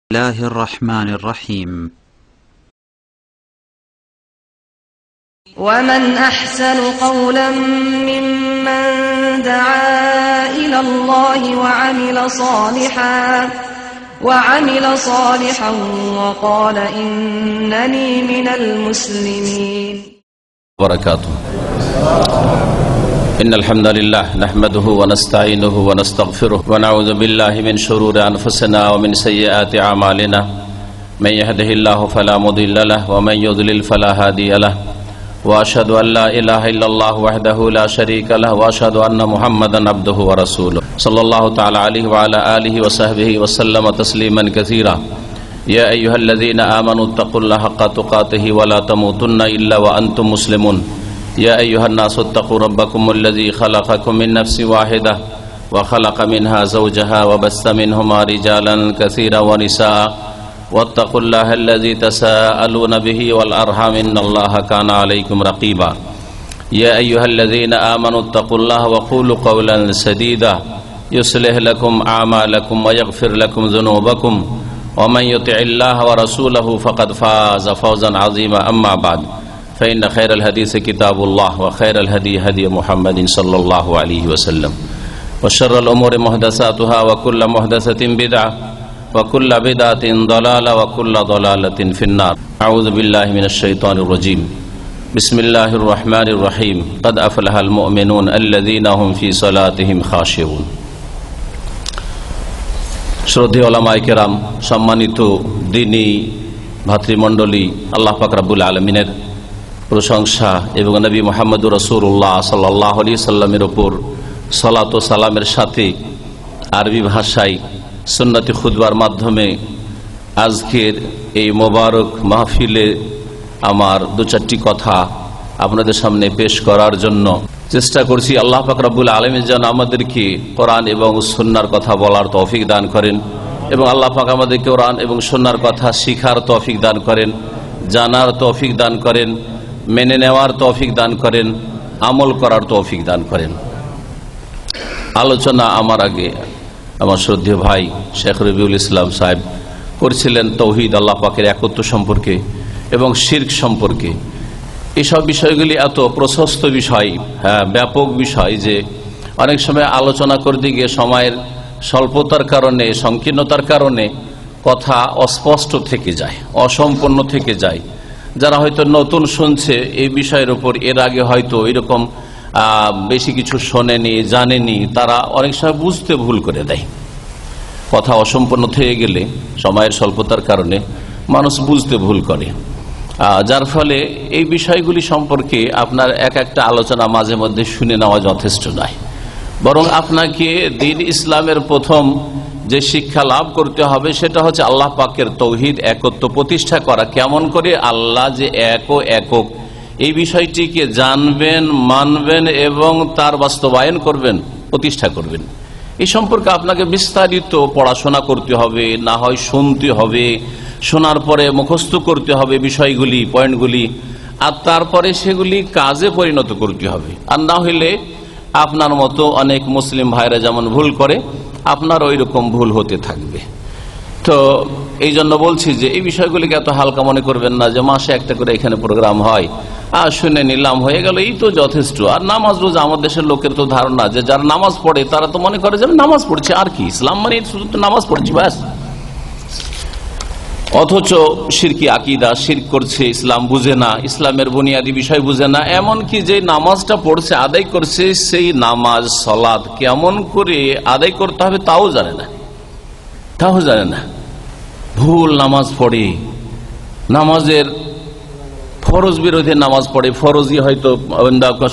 الله الرحمن الرحيم ومن أحسن قولا ممن دعا إلى الله وعمل صالحا وقال إنني من المسلمين وبركاته. إن الحمد لله نحمده ونستعينه ونستغفره ونعوذ بالله من شرور أنفسنا ومن سيئات أعمالنا من يهده الله فلا مضل له ومن يضلل فلا هادي له وأشهد أن لا إله إلا الله وحده لا شريك له وأشهد أن محمدا عبده ورسوله صلى الله تعالى عليه وعلى آله وصحبه وسلم تسليما كثيرا. يا أيها الذين آمنوا اتقوا الله حق تقاته ولا تموتن إلا وأنتم مسلمون. يا أيها الناس اتقوا ربكم الذي خلقكم من نفس واحدة وخلق منها زوجها وبث منهما رجالا كثيرا ونساء واتقوا الله الذي تساءلون به والأرحام إن الله كان عليكم رقيبا. يا أيها الذين آمنوا اتقوا الله وقولوا قولا سديدا يصلح لكم أعمالكم ويغفر لكم ذنوبكم ومن يطع الله ورسوله فقد فاز فوزا عظيما. أما بعد فإن خير الحديث كتاب الله وخير الهدي هدي محمد صلى الله عليه وسلم وشر الأمور محدثاتها وكل محدثة بدعة وكل بدعة ضلالة وكل ضلالة في النار. أعوذ بالله من الشيطان الرجيم. بسم الله الرحمن الرحيم. قد أفلح المؤمنون الذين هم في صلاتهم خاشعون. শ্রদ্ধেয় ওলামায়ে কেরাম, সম্মানিত দ্বীনী ভাতৃমণ্ডলী, আল্লাহ পাক রব্বুল আলামিনের প্রশংসা এবং নবী মুহাম্মদুর রাসূলুল্লাহ সাল্লাল্লাহু আলাইহি সাল্লামের উপর সালাত ও সালামের সাথে আরবি ভাষায় সুন্নতি খুতবার মাধ্যমে আজকের এই মোবারক মাহফিলে আমার দু চারটি কথা আপনাদের সামনে পেশ করার জন্য চেষ্টা করছি। আল্লাহ পাক রব্বুল আলামিন যেন আমাদেরকে কোরআন এবং সুন্নাহর কথা বলার তৌফিক দান করেন এবং আল্লাহ পাক আমাদেরকে কোরআন এবং সুন্নাহর কথা শিখার তৌফিক দান করেন, জানার তৌফিক দান করেন, মেনে নেওয়ার তৌফিক দান করেন, আমল করার তৌফিক দান করেন। আলোচনা আমার আগে আমার শ্রদ্ধেয় ভাই শেখ রবিউল ইসলাম সাহেব করছিলেন তৌহিদ, আল্লাহ পাকের একত্ব সম্পর্কে এবং শিরক সম্পর্কে। এইসব বিষয়গুলি এত প্রশস্ত বিষয়, ব্যাপক বিষয় যে অনেক সময় আলোচনা করতে গিয়ে সময়ের স্বল্পতার কারণে, সংকীর্ণতার কারণে কথা অস্পষ্ট থেকে যায়, অসম্পূর্ণ থেকে যায়। যারা হয়তো নতুন শুনছে এই বিষয়ের উপর, এর আগে হয়তো এরকম বেশি কিছু শোনেনি, জানেনি, তারা অনেক সময় বুঝতে ভুল করে দেয়। কথা অসম্পূর্ণ থেকে গেলে সময়ের স্বল্পতার কারণে মানুষ বুঝতে ভুল করে, যার ফলে এই বিষয়গুলি সম্পর্কে আপনার এক একটা আলোচনা মাঝে মধ্যে শুনে নেওয়া যথেষ্ট নয়। বরং আপনাকে দ্বীন ইসলামের প্রথম যে শিক্ষা লাভ করতে হবে সেটা হচ্ছে আল্লাহ পাকের তৌহিদ, একত্ব প্রতিষ্ঠা করা। কেমন করে আল্লাহ যে একক, এই বিষয়টিকে জানবেন, মানবেন এবং তার বাস্তবায়ন করবেন, প্রতিষ্ঠা করবেন। এই সম্পর্কে আপনাকে বিস্তারিত পড়াশোনা করতে হবে, না হয় শুনতে হবে, শোনার পরে মুখস্থ করতে হবে বিষয়গুলি, পয়েন্টগুলি, আর তারপরে সেগুলি কাজে পরিণত করতে হবে। আর না হইলে আপনার মতো অনেক মুসলিম ভাইরা যেমন ভুল করে, আপনার ওই রকম ভুল হতে থাকবে। তো এই জন্য বলছি যে এই বিষয়গুলিকে এত হালকা মনে করবেন না যে মাসে একটা করে এখানে প্রোগ্রাম হয়, আর শুনে নিলাম, হয়ে গেল, এই তো যথেষ্ট। আর নামাজ রোজা, আমার দেশের লোকের তো ধারণা যে যারা নামাজ পড়ে তারা তো মনে করে যে নামাজ পড়ছে, আর কি ইসলাম মানে শুধু তো নামাজ পড়ছি ব্যাস। অথচ শিরকি আকীদা, শিরক করছে, ইসলাম বুঝে না, ইসলামের বুনিয়াদী বিষয় বুঝে না। এমনকি যে নামাজটা পড়ছে, আদায় করছে, সেই নামাজ সালাত কেমন করে আদায় করতে হবে তাও জানে না, ভুল নামাজ পড়ে, নামাজের ফরজ বিরোধী নামাজ পড়ে, ফরজই হয়তো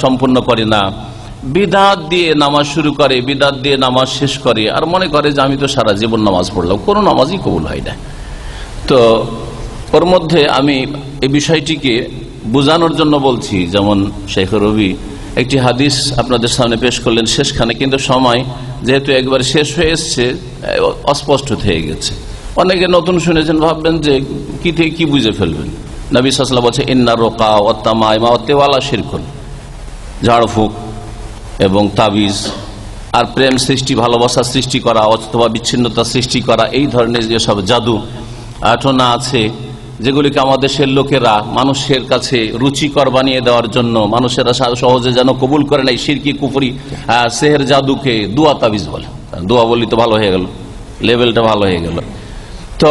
সম্পূর্ণ করে না, বিদআত দিয়ে নামাজ শুরু করে, বিদআত দিয়ে নামাজ শেষ করে, আর মনে করে যে আমি তো সারা জীবন নামাজ পড়লাম, কোনো নামাজই কবুল হয় না। তো ওর মধ্যে আমি এই বিষয়টিকে বোঝানোর জন্য বলছি, যেমন শেখ রবি একটি হাদিস আপনাদের সামনে পেশ করলেন শেষখানে, কিন্তু সময় যেহেতু একবার শেষ হয়ে এসছে, অস্পষ্ট হয়ে গেছে। অনেকে নতুন শুনেছেন, ভাববেন যে কি থেকে কি বুঝে ফেলবেন। নবী সাল্লাল্লাহু আলাইহি ওয়াসাল্লাম বলছে ইন্না রুকা ওয়া তামাইমা ওয়া তিওয়ালা শিরকুন, ঝাড়ফুঁক এবং তাবিজ আর প্রেম সৃষ্টি, ভালোবাসা সৃষ্টি করা অথবা বিচ্ছিন্নতা সৃষ্টি করা, এই ধরনের যেসব জাদু টোনা আছে, যেগুলিকে আমাদের দেশের লোকেরা মানুষের কাছে রুচিকর বানিয়ে দেওয়ার জন্য, মানুষেরা সহজে যেন কবুল করে নাই শিরকি কুফরি সেহের জাদুকে দুয়া তাবিজ বলে। দোয়া বলি তো ভালো হয়ে গেল, লেভেলটা ভালো হয়ে গেল। তো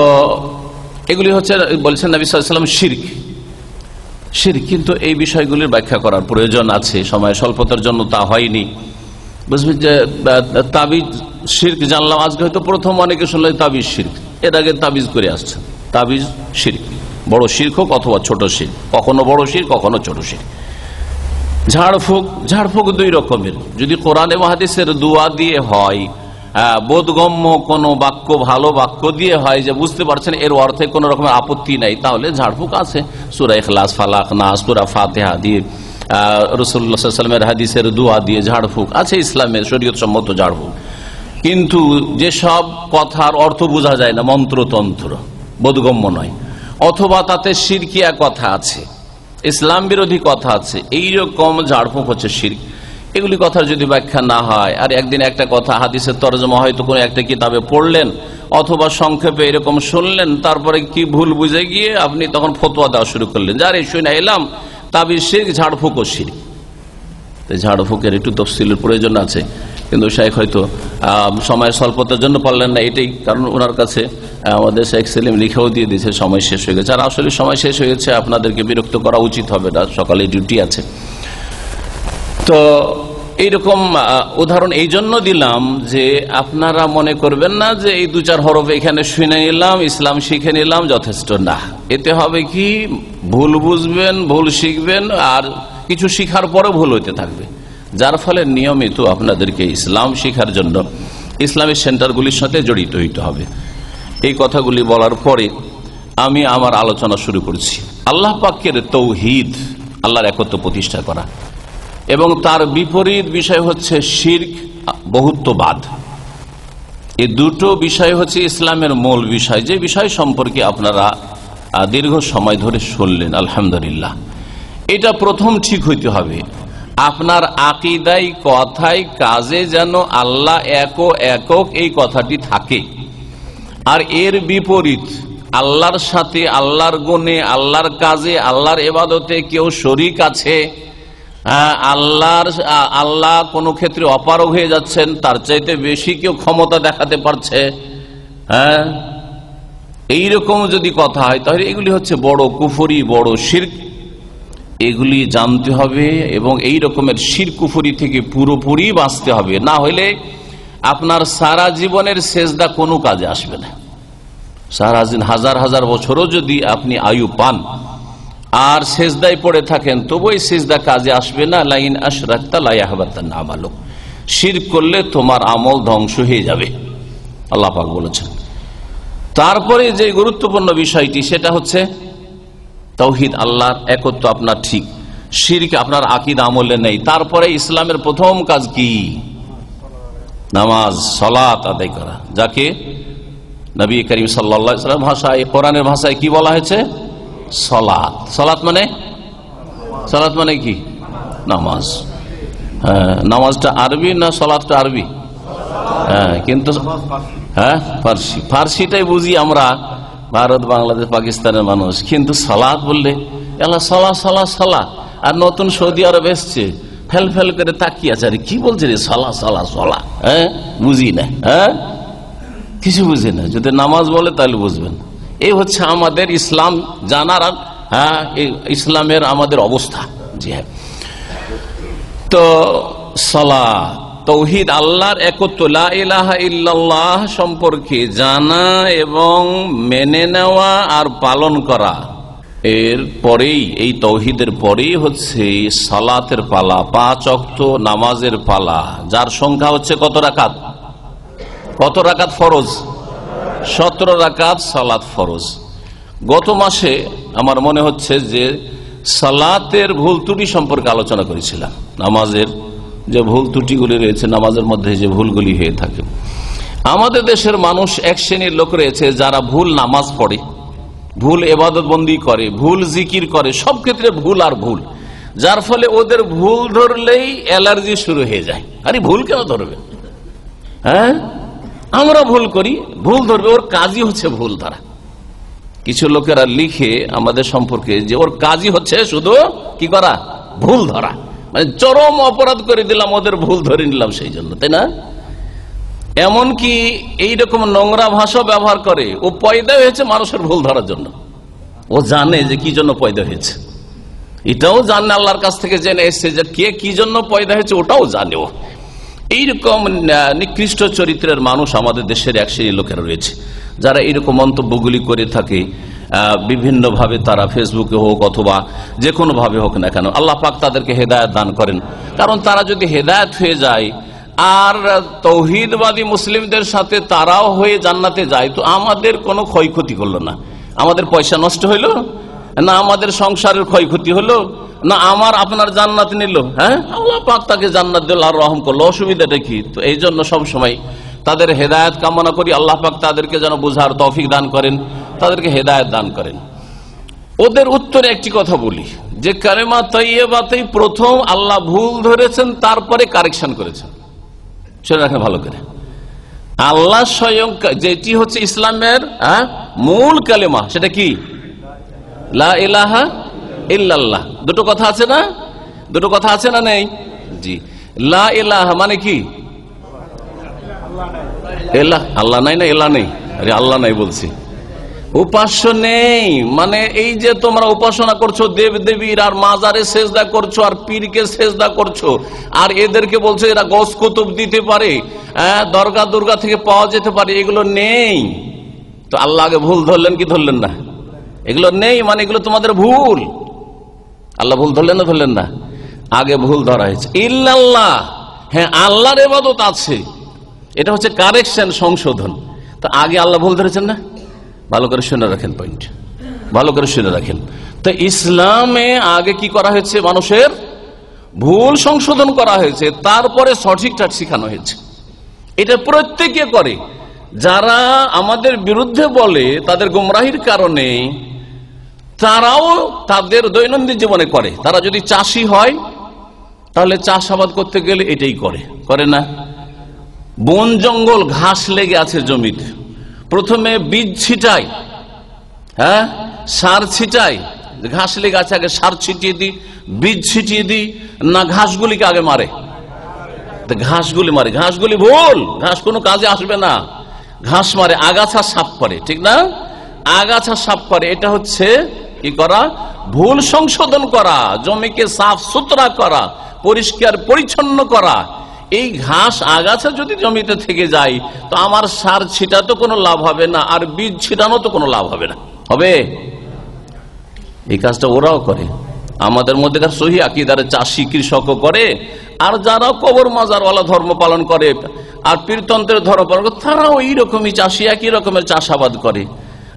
এগুলি হচ্ছে বলছেন নবী সাল্লাল্লাহু আলাইহি ওয়াসাল্লাম শিরক। কিন্তু এই বিষয়গুলির ব্যাখ্যা করার প্রয়োজন আছে, সময় স্বল্পতার জন্য তা হয়নি। বুঝবেন যে তাবিজ শিরক জানলাম আজকে, হয়তো প্রথম অনেকে শুনলে তাবিজ শিরক, এর আগে তাবিজ করে আসছে। তাবিজ শিরক, বড় শিরক হোক অথবা ছোট শিরক, কখনো বড় শিরক কখনো ছোট শিরক। ঝাড়ফুঁক দুই রকমের, যদি কোরআন এবং হাদিসের দোয়া দিয়ে হয়, বোধগম্য কোনো বাক্য, ভালো বাক্য দিয়ে হয় যে বুঝতে পারছেন এর অর্থে কোনো রকমের আপত্তি নাই, তাহলে ঝাড়ফুঁক আছে। সূরা ইখলাস, ফালাক, নাস, সূরা ফাতিহা দিয়ে, রাসূলুল্লাহ সাল্লাল্লাহু আলাইহি ওয়াসাল্লামের হাদিসের দোয়া দিয়ে ঝাড়ফুঁক আছে, ইসলামের শরীয়ত সম্মত ঝাড়ফুঁক। কিন্তু যেসব কথার অর্থ বোঝা যায় না, মন্ত্রতন্ত্র, বোধগম্য নয়, অথবা তাতে শিরকিয়া কথা আছে, ইসলাম বিরোধী কথা আছে, এইরকম ঝাড়ফুঁক হচ্ছে শিরক। এগুলি কথার যদি ব্যাখ্যা না হয়, আর একদিন একটা কথা হাদিসের তরজমা হয়তো কোনো একটা কিতাবে পড়লেন অথবা সংক্ষেপে এরকম শুনলেন, তারপরে কি ভুল বুঝে গিয়ে আপনি তখন ফতোয়া দেওয়া শুরু করলেন, যার এই শুনে এলাম তাবিজ শিরক, ঝাড়ফুঁকও শিরক। ঝাড়ফুঁকের একটু তফসিলের প্রয়োজন আছে, কিন্তু শেখ হয়তো সময়ের স্বল্পতার জন্য পারলেন না, এটাই কারণ। ওনার কাছে আমাদের শেখ সেলিম লিখেও দিয়ে দিয়েছে সময় শেষ হয়ে গেছে। আর আসলে সময় শেষ হয়ে গেছে, আপনাদেরকে বিরক্ত করা উচিত হবে না, সকালে ডিউটি আছে। তো এইরকম উদাহরণ এই জন্য দিলাম যে আপনারা মনে করবেন না যে এই দু চার হরফ এখানে শুনে নিলাম, ইসলাম শিখে নিলাম, যথেষ্ট না। এতে হবে কি, ভুল বুঝবেন, ভুল শিখবেন, আর কিছু শিখার পরে ভুল হইতে থাকবে, যার ফলে নিয়মিত আপনাদেরকে ইসলাম শিখার জন্য ইসলামিক সেন্টারগুলির সাথে জড়িত হইতে হবে। এই কথাগুলি বলার পরে আমি আমার আলোচনা শুরু করছি। আল্লাহ পাকের তৌহিদ, আল্লাহর একত্ব প্রতিষ্ঠা করা, এবং তার বিপরীত বিষয় হচ্ছে শিরক, বহুত্ববাদ। এই দুটো বিষয় হচ্ছে ইসলামের মূল বিষয়, যে বিষয় সম্পর্কে আপনারা দীর্ঘ সময় ধরে শুনলেন। আলহামদুলিল্লাহ, এটা প্রথম ঠিক হইতে হবে, আপনার আকীদায়, কথায়, কাজে যেন আল্লাহ একক এই কথাটি থাকে। আর এর বিপরীত, আল্লাহর সাথে, আল্লাহর গুণে, আল্লাহর কাজে, আল্লাহর ইবাদতে কেউ শরীক আছে, আল্লাহ কোনো ক্ষেত্রে অপারগ হয়ে যাচ্ছেন, তার চাইতে বেশি কেউ ক্ষমতা দেখাতে পারছে, এইরকম যদি কথা হয়, তাহলে এগুলি হচ্ছে বড় কুফরি, বড় শিরক। এগুলি জানতে হবে এবং এই রকমের শিরক কুফরি থেকে পুরোপুরি বাঁচতে হবে, না হলে আপনার সারা জীবনের সেজদা কোনো কাজে আসবে না। সারা দিন হাজার হাজার বছরও যদি আপনি আয়ু পান আর সেজদায় পড়ে থাকেন, তবু এই সেজদা কাজে আসবে না। লাইন আশরাকতা লা ইয়াহবাতান্না আমালুক, শিরক করলে তোমার আমল ধ্বংস হয়ে যাবে, আল্লাহ পাক বলেছেন। তারপরে যে গুরুত্বপূর্ণ বিষয়টি, সেটা হচ্ছে তাওহীদ, আল্লাহর একত্ব আপনার ঠিক, শিরক আপনার আকীদা আমলে নেই। তারপরে ইসলামের প্রথম কাজ কি? নামাজ, সালাত আদায় করা, যাকে নবী করিম সাল্লাল্লাহু আলাইহি ওয়াসাল্লাম ভাষায়, কোরআনের ভাষায় কি বলা হয়েছে? সালাত। সালাত মানে কি? নামাজ। নামাজটা আরবি না সালাতটা আরবি? কিন্তু ফার্সিটাই বুঝি আমরা, ভারত, বাংলাদেশ, পাকিস্তানের মানুষ। কিন্তু সালাত বললে সালা, আর নতুন সৌদি আরব এসছে, ফেল করে তাকিয়ে আছে, আরে কি বলছে রে, সালা, বুঝি না, কিছু বুঝি না। যদি নামাজ বলে তাহলে বুঝবেন। এই হচ্ছে আমাদের ইসলাম জানার, ইসলামের আমাদের অবস্থা। জি হ্যাঁ, তো সালাত, তাওহীদ, আল্লাহর একত্ব, লা ইলাহা ইল্লাল্লাহ সম্পর্কে জানা এবং মেনে নেওয়া আর পালন করা, এর পরেই, এই তাওহীদের পরেই হচ্ছে সালাতের পালা, 5 ওয়াক্ত নামাজের পালা, যার সংখ্যা হচ্ছে কত রাকাত? ফরজ? 17 রাকাত সালাত ফরজ। গত মাসে আমার মনে হচ্ছে যে সালাতের ভুল ত্রুটি সম্পর্কে আলোচনা করেছিলাম। নামাজের যে ভুল ত্রুটিগুলি রয়েছে, নামাজের মধ্যে যে ভুলগুলি হয়ে থাকে, আমাদের দেশের মানুষ এক শ্রেণীর লোক রয়েছে যারা ভুল নামাজ পড়ে, ভুল ইবাদত বন্দি করে, ভুল জিকির করে, সব ক্ষেত্রে ভুল আর ভুল, যার ফলে ওদের ভুল ধরলেই অ্যালার্জি শুরু হয়ে যায়। আরে ভুল কেন ধরবে? আমরা ভুল করি, ভুল ধরবে, ওর কাজই হচ্ছে ভুল ধরা। কিছু লোকেরা লিখে আমাদের সম্পর্কে যে ওর কাজই হচ্ছে শুধু কি করা, ভুল ধরা, মানে চরম অপরাধ করে দিলাম, ওদের ভুল ধরে নিলাম সেই জন্য, তাই না? এমনকি এইরকম নোংরা ভাষা ব্যবহার করে। ও পয়দা হয়েছে মানুষের ভুল ধরার জন্য। ও জানে যে কি জন্য পয়দা হয়েছে, এটাও জানে, আল্লাহর কাছ থেকে জেনে এসছে যে কে কি জন্য পয়দা হয়েছে ওটাও জানে ও। এইরকম নিকৃষ্ট চরিত্রের মানুষ আমাদের দেশের এক শ্রেণীর লোকেরা রয়েছে, যারা এইরকম মন্তব্যগুলি করে থাকে বিভিন্ন ভাবে, তারা ফেসবুকে হোক অথবা যে কোনো ভাবে হোক না কেন। আল্লাহ পাক তাদেরকে হেদায়েত দান করেন, কারণ তারা যদি হেদায়েত হয়ে যায় আর তৌহিদবাদী মুসলিমদের সাথে তারাও হয়ে জান্নাতে যায়, তো আমাদের কোনো ক্ষয়ক্ষতি করলো না, আমাদের পয়সা নষ্ট হইলো না, আমাদের সংসারের ক্ষয়ক্ষতি হলো না, আমার আপনার জান্নাত নিল। হ্যাঁ, আল্লাহ পাক তাকে জান্নাত দিল আর রহম করলো, অসুবিধাটা কি? তো এই জন্য সবসময় তাদের হেদায়েত কামনা করি। আল্লাহ পাক তাদেরকে যেন বুঝার তৌফিক দান করেন, তাদেরকে হেদায়েত দান করেন। ওদের উত্তরে একটি কথা বলি যে কালেমা তাইয়্যিবাতেই প্রথম আল্লাহ ভুল ধরেছেন, তারপরে কারেকশন করেছেন। শুনে রাখেন ভালো করে, আল্লাহ স্বয়ং যেটি হচ্ছে ইসলামের মূল কালেমা, সেটা কি? লা ইলাহা ইল্লাল্লাহ। দুটো কথা আছে না? দুটো কথা আছে না নেই? জি। লা ইলাহা মানে কি? আল্লাহ নাই না এলা নেই? আরে আল্লাহ নাই বলছি, উপাস্য নেই। মানে এই যে তোমরা উপাসনা করছো দেব দেবীর, আর মাজারে সেজদা করছো, আর পীরকে সেজদা করছো, আর এদেরকে বলছো এরা গস কুতুব দিতে পারে, দরগা দুর্গা থেকে পাওয়া যেতে পারে, এগুলো নেই। তো আল্লাহ আগে ভুল ধরলেন কি ধরলেন না? এগুলো নেই মানে এগুলো তোমাদের ভুল। আল্লাহ ভুল ধরলেন না ধরলেন না? আগে ভুল ধরা হয়েছে। ইল্লাল্লাহ, হ্যাঁ আল্লাহর ইবাদত আছে, এটা হচ্ছে কারেকশন, সংশোধন। তো আগে আল্লাহ ভুল ধরেছেন না? ভালো করে শুনে রাখেন, পয়েন্ট ভালো করে শুনে রাখেন। তো ইসলামে আগে কি করা হয়েছে? মানুষের ভুল সংশোধন করা হয়েছে, তারপরে সঠিকটা শিখানো হয়েছে। এটা প্রত্যেকে করে। যারা আমাদের বিরুদ্ধে বলে তাদের গুমরাহির কারণে, তারাও তাদের দৈনন্দিন জীবনে করে। তারা যদি চাষি হয় তাহলে চাষাবাদ করতে গেলে এটাই করে না? বন জঙ্গল ঘাস লেগে আছে জমিতে, প্রথমে বীজ ছিটাই, হ্যাঁ সার ছিটাই, ঘাস লেগে আছে আগে সার ছিটিয়ে দিই, বীজ ছিটিয়ে দিই, না ঘাসগুলিকে আগে মারে? ঘাসগুলি মারে, ঘাসগুলি ভুল, ঘাস কোনো কাজে আসবে না। ঘাস মারে, আগাছা সাফ করে, ঠিক না? আগাছা সাফ করে, এটা হচ্ছে কি করা? ভুল সংশোধন করা, জমিকে সাফ সুতরা করা, পরিষ্কার পরিচ্ছন্ন করা। এই ঘাস আগাছা যদি জমিতে থেকে যায় তো আমার সার ছিটাতে কোনো লাভ হবে না, আর বীজ ছিটানো তো কোনো লাভ হবে না। হবে? এই কাজটা ওরাও করে। আমাদের মধ্যেকার সহি আকীদার চাষি কৃষকও করে, আর যারা কবর মাজারওয়ালা ধর্ম পালন করে আর পীরতন্ত্রের ধর্ম পালন করে, তারাও এইরকমই চাষি, একই রকমের চাষাবাদ করে।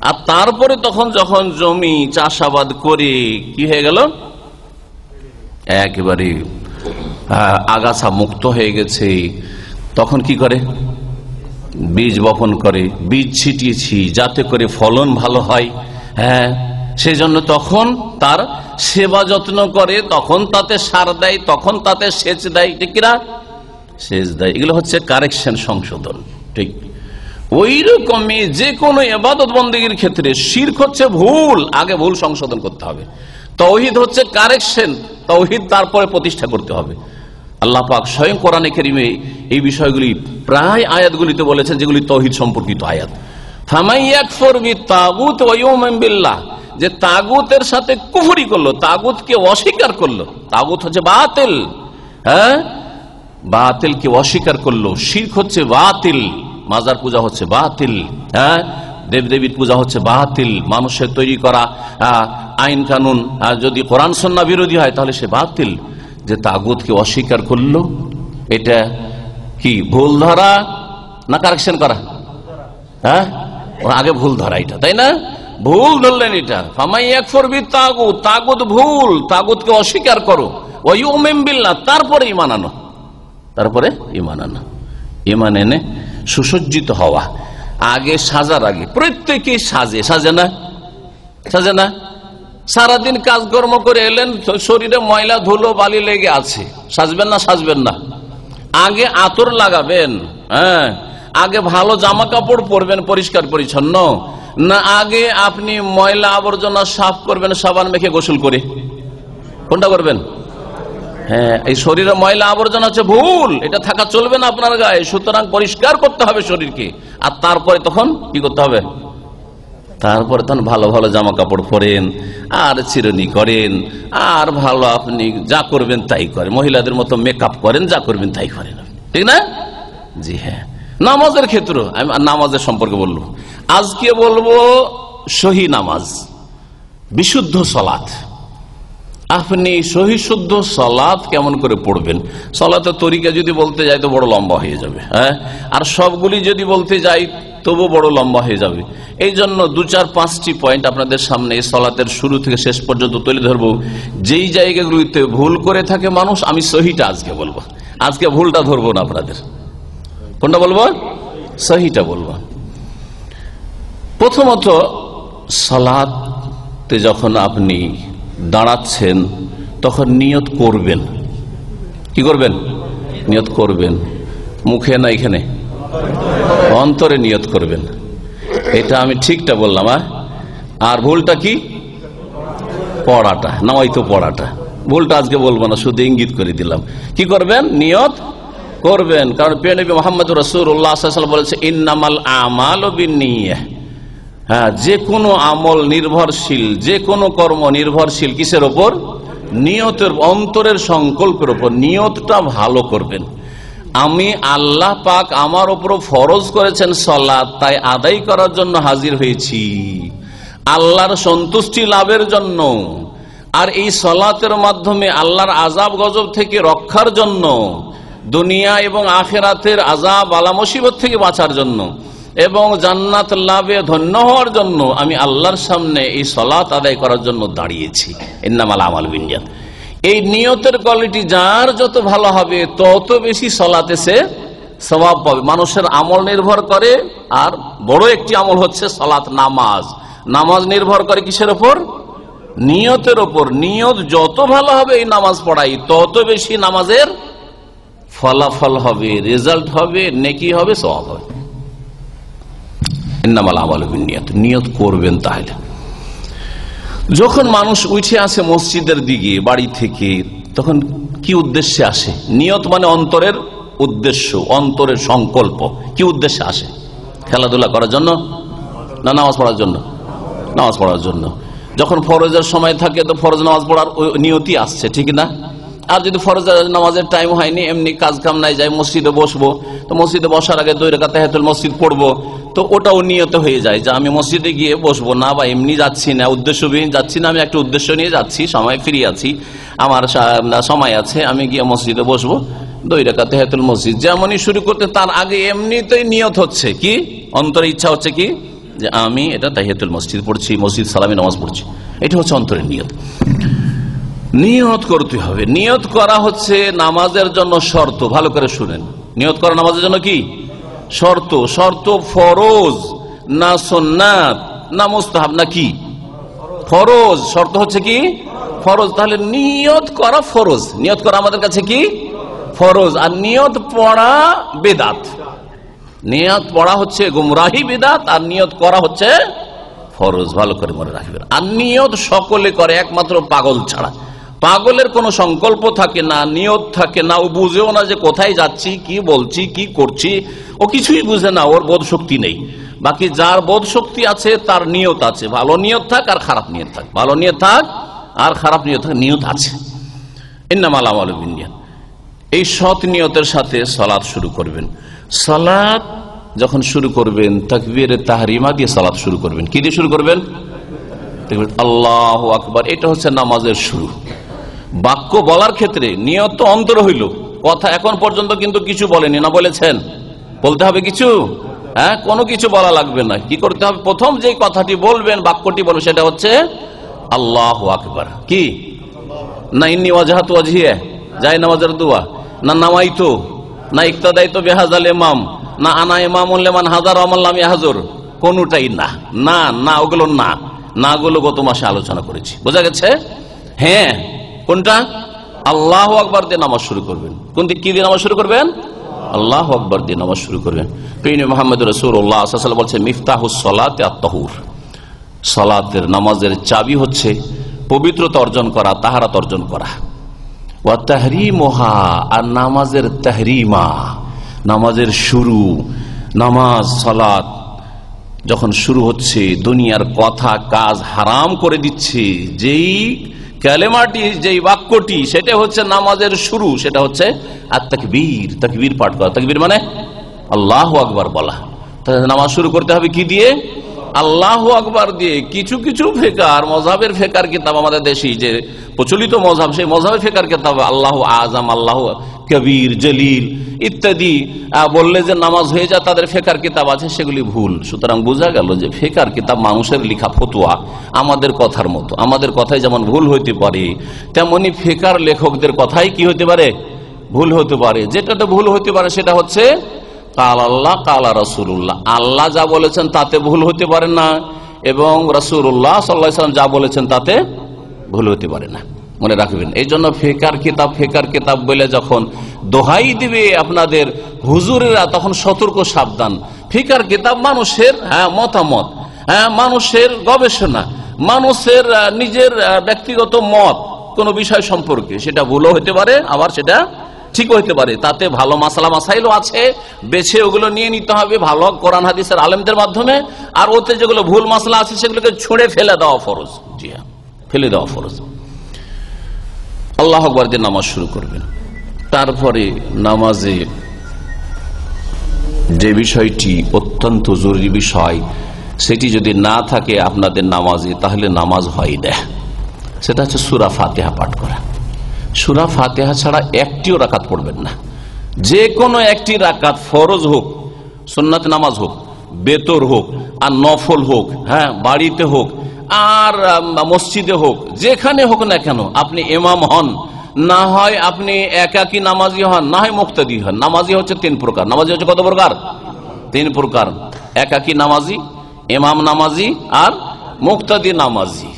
আর তারপরে তখন যখন জমি চাষাবাদ করে কি হয়ে গেল, একেবারে আগাছা মুক্ত হয়ে গেছে, তখন কি করে? বীজ বপন করে, বীজ ছিটিয়েছি যাতে করে ফলন ভালো হয়, হ্যাঁ সেই জন্য তখন তার সেবা যত্ন করে, তখন তাতে সার দেয়, তখন তাতে সেচ দেয়, ঠিক কিনা? সেচ দেয়। এগুলো হচ্ছে কারেকশন, সংশোধন। ঠিক ওই রকমই যে কোনো ইবাদত বন্দেগীর ক্ষেত্রে শিরক হচ্ছে ভুল, আগে ভুল সংশোধন করতে হবে। তাওহীদ হচ্ছে কারেকশন, তাওহীদ তারপরে প্রতিষ্ঠা করতে হবে। আল্লাহ পাক স্বয়ং কোরআনে কারীমে এই বিষয়গুলি প্রায় আয়াতগুলিতে বলেছেন, যেগুলি তাওহীদ সম্পর্কিত আয়াত। ফামান ইয়াকফুর বিত্তাগুত ওয়া ইউমিন বিল্লাহ, যে তাগুতের সাথে কুফরি করলো, তাগুতকে অস্বীকার করলো, তাগুত হচ্ছে বাতিল, হ্যাঁ বাতিলকে অস্বীকার করলো, শিরক হচ্ছে বাতিল, মাজার পূজা হচ্ছে বাতিল, হ্যাঁ দেবদেবীর পূজা হচ্ছে বাতিল, মানুষের তৈরি করা আইন কানুন যদি কোরআন সুন্নাহ বিরোধী হয় তাহলে সে বাতিল। যে তাগুতকে অস্বীকার করলো, এটা কি ভুল ধরা না কারেকশন করা? হ্যাঁ আগে ভুল ধরা, এটা তাই না? ভুল ধরলেন এটা। ফামান ইয়াকফুর বিত্তাগুত, তাগুত ভুল, তাগুতকে অস্বীকার করো, ওয়া ইউমিন বিল্লাহ, তারপরে ঈমান আনো, তারপরে ঈমান আনো। ঈমান এনে সুসজ্জিত হওয়া। আগে সাজার আগে প্রত্যেকেই সাজে না? সাজে না? সারাদিন কাজকর্ম করে এলেন, শরীরে ময়লা ধুলো বালি লেগে আছে, সাজবেন না? সাজবেন না? আগে আতর লাগাবেন, হ্যাঁ আগে ভালো জামা কাপড় পরবেন পরিষ্কার পরিচ্ছন্ন, না আগে আপনি ময়লা আবর্জনা সাফ করবেন সাবান মেখে গোসল করে? কোনটা করবেন? হ্যাঁ, এই শরীরে ময়লা আবর্জনা হচ্ছে ভুল, এটা থাকা চলবে না আপনার গায়ে। সুতরাং পরিষ্কার করতে হবে শরীরকে, আর তারপরে তখন কি করতে হবে? তারপরে তখন ভালো ভালো জামা কাপড় পরেন, আর চিরুনি করেন, আর ভালো আপনি যা করবেন তাই করেন, মহিলাদের মতো মেকআপ করেন, যা করবেন তাই করেন, ঠিক না? জি হ্যাঁ। নামাজের ক্ষেত্রে আমি নামাজের সম্পর্কে বলবো, আজকে বলবো সহি নামাজ, বিশুদ্ধ সালাত। আপনি সহি শুদ্ধ সালাত কেমন করে পড়বেন? সালাতের তরিকা যদি বলতে যাই তো বড় লম্বা হয়ে যাবে, হ্যাঁ, আর সবগুলি যদি বলতে যাই তবু বড় লম্বা হয়ে যাবে। এই জন্য 2-4-5টি পয়েন্ট আপনাদের সামনে সালাতের শুরু থেকে শেষ পর্যন্ত তুলে ধরবো। যেই জায়গাগুলিতে ভুল করে থাকে মানুষ, আমি সহিটা আজকে বলবো, আজকে ভুলটা ধরবো না আপনাদের। কোনটা বলবো? সহিটা বলবো। প্রথমত, সালাতে যখন আপনি দাঁড়াচ্ছেন তখন নিয়ত করবেন। কি করবেন? নিয়ত করবেন। মুখে না, এখানে অন্তরে নিয়ত করবেন। এটা আমি ঠিকটা বললাম। আর ভুলটা কি? পড়াটা, নয়তো পড়াটা। ভুলটা আজকে বলবো না, শুধু ইঙ্গিত করে দিলাম। কি করবেন? নিয়ত করবেন। কারণ প্রিয় নবী মুহাম্মদ রাসূলুল্লাহ সাল্লাল্লাহু আলাইহি ওয়াসাল্লাম বলেছেন, ইন্নামাল আমালু বিন্নিয়াহ। হ্যাঁ, যে কোনো আমল নির্ভরশীল, যে কোনো কর্ম নির্ভরশীল কিসের ওপর? নিয়তের, অন্তরের সংকল্পের ওপর। নিয়তটা ভালো করবেন। আমি আল্লাহ পাক আমার ওপর ফরজ করেছেন সালাত, তাই আদায় করার জন্য হাজির হয়েছি, আল্লাহর সন্তুষ্টি লাভের জন্য। আর এই সালাতের মাধ্যমে আল্লাহর আযাব গজব থেকে রক্ষার জন্য, দুনিয়া এবং আখিরাতের আযাব বালা মুসিবত থেকে বাঁচার জন্য এবং জান্নাত লাভে ধন্য হওয়ার জন্য আমি আল্লাহর সামনে এই সালাত আদায় করার জন্য দাঁড়িয়েছি। ইন্নামাল আমালু বিন্নিয়াত। এই নিয়তের কোয়ালিটি যার যত ভালো হবে তত বেশি সালাতে সে সওয়াব পাবে। মানুষের আমল নির্ভর করে, আর বড় একটি আমল হচ্ছে সালাত, নামাজ। নামাজ নির্ভর করে কিসের ওপর? নিয়তের ওপর। নিয়ত যত ভালো হবে এই নামাজ পড়াই, তত বেশি নামাজের ফলাফল হবে, রেজাল্ট হবে, নেকি হবে, সওয়াব হবে। ইন্নামাল আমালু বিন্নিয়াত। নিয়ত করবেন। তাহলে যখন মানুষ উঠে আসে মসজিদের দিকে বাড়ি থেকে, তখন কি উদ্দেশ্যে আসে? নিয়ত মানে অন্তরের উদ্দেশ্য, অন্তরের সংকল্প। কি উদ্দেশ্যে আসে? খেলাধুলা করার জন্য না নামাজ পড়ার জন্য? নামাজ পড়ার জন্য। যখন ফরজের সময় থাকে তো ফরজ নামাজ পড়ার নিয়তি আসছে, ঠিক না? আর যদি ফরজ নামাজের টাইম হয়নি, এমনি কাজ কাম নাই, যাই মসজিদে বসবো, তো মসজিদে বসার আগে 2 রাকাত তাহিয়াতুল মসজিদ পড়বো, তো ওটাও নিয়ত হয়ে যায় যে আমি মসজিদে গিয়ে বসবো না, বা এমনি যাচ্ছি না, উদ্দেশ্যবিহীন যাচ্ছি না, আমি একটা উদ্দেশ্য নিয়ে যাচ্ছি, সময় ফ্রি আছি, আমার সময় আছে, আমি গিয়ে মসজিদে বসবো, 2 রাকাত তাহিয়াতুল মসজিদ। যেমনই শুরু করতে তার আগে এমনিতেই নিয়ত হচ্ছে কি, অন্তরে ইচ্ছা হচ্ছে কি যে আমি এটা তাহিয়াতুল মসজিদ পড়ছি, মসজিদ সালামি নামাজ পড়ছি। এটা হচ্ছে অন্তরের নিয়ত। নিয়ত করতে হবে। নিয়ত করা হচ্ছে নামাজের জন্য শর্ত। ভালো করে শুনেন, নিয়ত করা নামাজের জন্য কি শর্ত? শর্ত ফরজ না সুন্নাত না মুস্তাহাব না কি? ফরজ। শর্ত হচ্ছে কি? ফরজ। তাহলে নিয়ত করা ফরজ। নিয়ত করা আমাদের কাছে কি? ফরজ। আর নিয়ত পড়া বেদাত। নিয়ত পড়া হচ্ছে গুমরাহি, বেদাত। আর নিয়ত করা হচ্ছে ফরজ। ভালো করে মনে রাখবেন। আর নিয়ত সকলে করে, একমাত্র পাগল ছাড়া। পাগলের কোনো সংকল্প থাকে না, নিয়ত থাকে না, ও বুঝেও না যে কোথায় যাচ্ছি, কি বলছি, কি করছি, ও কিছুই বুঝে না, ওর বোধ শক্তি নেই। বাকি যার বোধ শক্তি আছে তার নিয়ত আছে। ভালো নিয়ত থাক আর খারাপ নিয়ত থাক, ভালো নিয়ত থাক আর খারাপ নিয়ত থাক, নিয়ত আছে। ইন্নামাল আমালু বিন্নিয়াত। এই সৎ নিয়তের সাথে সালাত শুরু করবেন। সালাত যখন শুরু করবেন তাকবীরে তাহরিমা দিয়ে সালাত শুরু করবেন। কি দিয়ে শুরু করবেন? আল্লাহু আকবার। এটা হচ্ছে নামাজের শুরু। বাক্য বলার ক্ষেত্রে নিয়ত তো অন্তর হইল, কথা এখন পর্যন্ত কিন্তু কিছু বলেনি, না বলেছেন? বলতে হবে কিছু? হ্যাঁ, কোনো কিছু বলা লাগবে না। কি করতে হবে? প্রথম যে কথাটি বলবেন, বাক্যটি বলবেন, সেটা হচ্ছে আল্লাহু আকবার। কি না? ইন্নী ওয়াজহাতু ওয়াজহিয়া, যাই নামাজের দোয়া, না নামাইতো, না ইক্তাদাইতু বিহাযাল ইমাম, না আনা ইমামুল লিমান হাযার ওয়া মান লাম ইয়াহযুর। কোনটাই না। না না, ওগুলো না। না গুলো গত মাসে আলোচনা করেছি, বোঝা গেছে? হ্যাঁ, কোনটা? আল্লাহু আকবার দিয়ে নামাজ শুরু করবেন। কোন দিক কি দিয়ে নামাজ শুরু করবেন? আল্লাহু আকবার দিয়ে নামাজ শুরু করবেন। প্রিয় মুহাম্মদ রাসূলুল্লাহ সাল্লাল্লাহু আলাইহি ওয়াসাল্লাম বলেছেন, মিফতাহুস সালাতি আত-তাহুর। সালাতের নামাজের চাবি হচ্ছে পবিত্রতা অর্জন করা, তাহারাত অর্জন করা। ওয়া তাহরিমুহা, আর নামাজের তাহরিমা, নামাজের শুরু, নামাজ সালাত যখন শুরু হচ্ছে দুনিয়ার কথা কাজ হারাম করে দিচ্ছে, যেই কালেমাটি, যেই বাক্যটি, সেটা হচ্ছে নামাজের শুরু, সেটা হচ্ছে আর তাকবীর, তাকবীর পাঠ করা। তাকবীর মানে আল্লাহু আকবার বলা। তাহলে নামাজ শুরু করতে হবে কি দিয়ে? আল্লাহু আকবার দিয়ে। কিছু কিছু ফিকার, মযহাবের ফিকার কিতাব আমাদের দেশি যে প্রচলিত মযহাব, সেই মযহাবের ফিকার কিতাব আল্লাহু আযম, আল্লাহু কবির, জলিল ইত্যাদি বললে যে নামাজ হয়ে যায়, তাদের ফিকার কিতাব আছে, সেগুলি ভুল। সুতরাং বোঝা গেল যে ফিকার কিতাব মানুষের লেখা ফতোয়া, আমাদের কথার মতো। আমাদের কথাই যেমন ভুল হইতে পারে, তেমনি ফিকার লেখকদের কথাই কি হতে পারে? ভুল হতে পারে। যেটাতে ভুল হতে পারে সেটা হচ্ছে কাল আল্লাহ কালা রাসূলুল্লাহ, আল্লাহ যা বলেছেন তাতে ভুল হতে পারে না, এবং রাসূলুল্লাহ সাল্লাল্লাহু আলাইহি ওয়াসাল্লাম যা বলেছেন তাতে ভুল হতে পারে না। মনে রাখবেন। এই জন্য ফিকার কিতাব বলে যখন দোহাই দিবে আপনাদের হুজুরেরা, তখন সতর্ক সাবধান। ফিকার কিতাব মানুষের মতামত, মানুষের গবেষণা, মানুষের নিজের ব্যক্তিগত মত কোন বিষয় সম্পর্কে, সেটা ভুলও হতে পারে, আবার সেটা ঠিক হইতে পারে। তাতে ভালো মাসালা মাসাইলও আছে, বেছে ওগুলো নিয়ে নিতে হবে ভালো কোরআন হাদিসের আলেমদের মাধ্যমে। আর ওতে যেগুলো ভুল মাসলা আছে সেগুলোকে ছুঁড়ে ফেলে দেওয়া ফরজ। জি হ্যাঁ, ফেলে দেওয়া ফরজ। আল্লাহু আকবার দিয়ে নামাজ শুরু করবেন। তারপরে নামাজে যে বিষয়টি অত্যন্ত জরুরি বিষয়, সেটি যদি না থাকে আপনাদের নামাজে, তাহলে নামাজ হয় না। সেটা হচ্ছে সূরা ফাতিহা পাঠ করা। সূরা ফাতিহা ছাড়া একটিও রাকাত পড়বেন না। যে কোনো একটি রাকাত, ফরজ হোক, সুন্নাত নামাজ হোক, বেতর হোক, আর নফল হোক, বাড়িতে হোক আর মসজিদে হোক, যেখানে হোক না কেন, আপনি ইমাম হন, না হয় আপনি একাকী নামাজি হন, না হয় মুক্তাদি হন। নামাজি হচ্ছে তিন প্রকার। নামাজি হচ্ছে কত প্রকার? তিন প্রকার। একাকী নামাজি, ইমাম নামাজি আর মুক্তাদি নামাজি।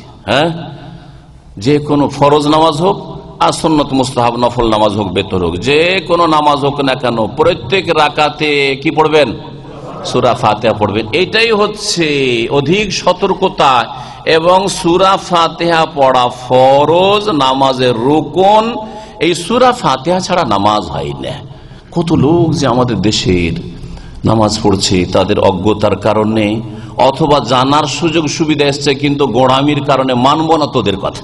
যে কোনো ফরজ নামাজ হোক আর সুন্নত মুস্তাহাব নফল নামাজ হোক, বেতর হোক, যে কোনো নামাজ হোক না কেন, প্রত্যেক রাকাতে কি পড়বেন? সূরা ফাতিহা পড়বেন। এটাই হচ্ছে অধিক সতর্কতা। এবং সূরা ফাতিহা পড়া ফরজ, নামাজের রুকন। এই সূরা ফাতিহা ছাড়া নামাজ হয় না। কত লোক যে আমাদের দেশের নামাজ পড়ছে তাদের অজ্ঞতার কারণে, অথবা জানার সুযোগ সুবিধা এসছে কিন্তু গোড়ামির কারণে, মানব না তোদের কথা।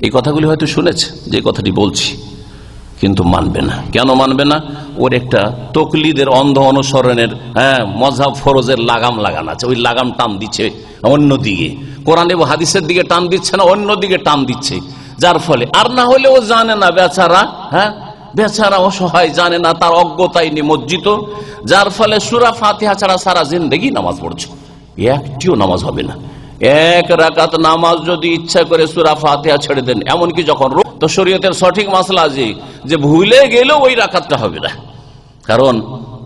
এই কথাগুলি হয়তো শুনেছে যে কথাটি বলছি, কিন্তু মানবে না। কেন মানবে না? ওর একটা তকলিদের, অন্ধ অনুসরণের মযহাব ফরজের লাগাম লাগানো আছে। ওই লাগাম টান দিচ্ছে অন্যদিকে, কোরআন এবং হাদিসের দিকে টান দিচ্ছে না, অন্যদিকে টান দিচ্ছে। যার ফলে, আর না হলে ও জানে না বেচারা, বেচারা অসহায়, জানে না, তার অজ্ঞতায় নিমজ্জিত। যার ফলে সূরা ফাতিহা ছাড়া সারা জিন্দেগি নামাজ পড়ছে, একটিও নামাজ হবে না। এক রাকাত নামাজ যদি ইচ্ছা করে সূরা ফাতিহা ছেড়ে দেন, এমনকি যখন তো শরীয়তের সঠিক মাসলা যে ভুলে গেলেও ওই রাকাতটা হবে না। কারণ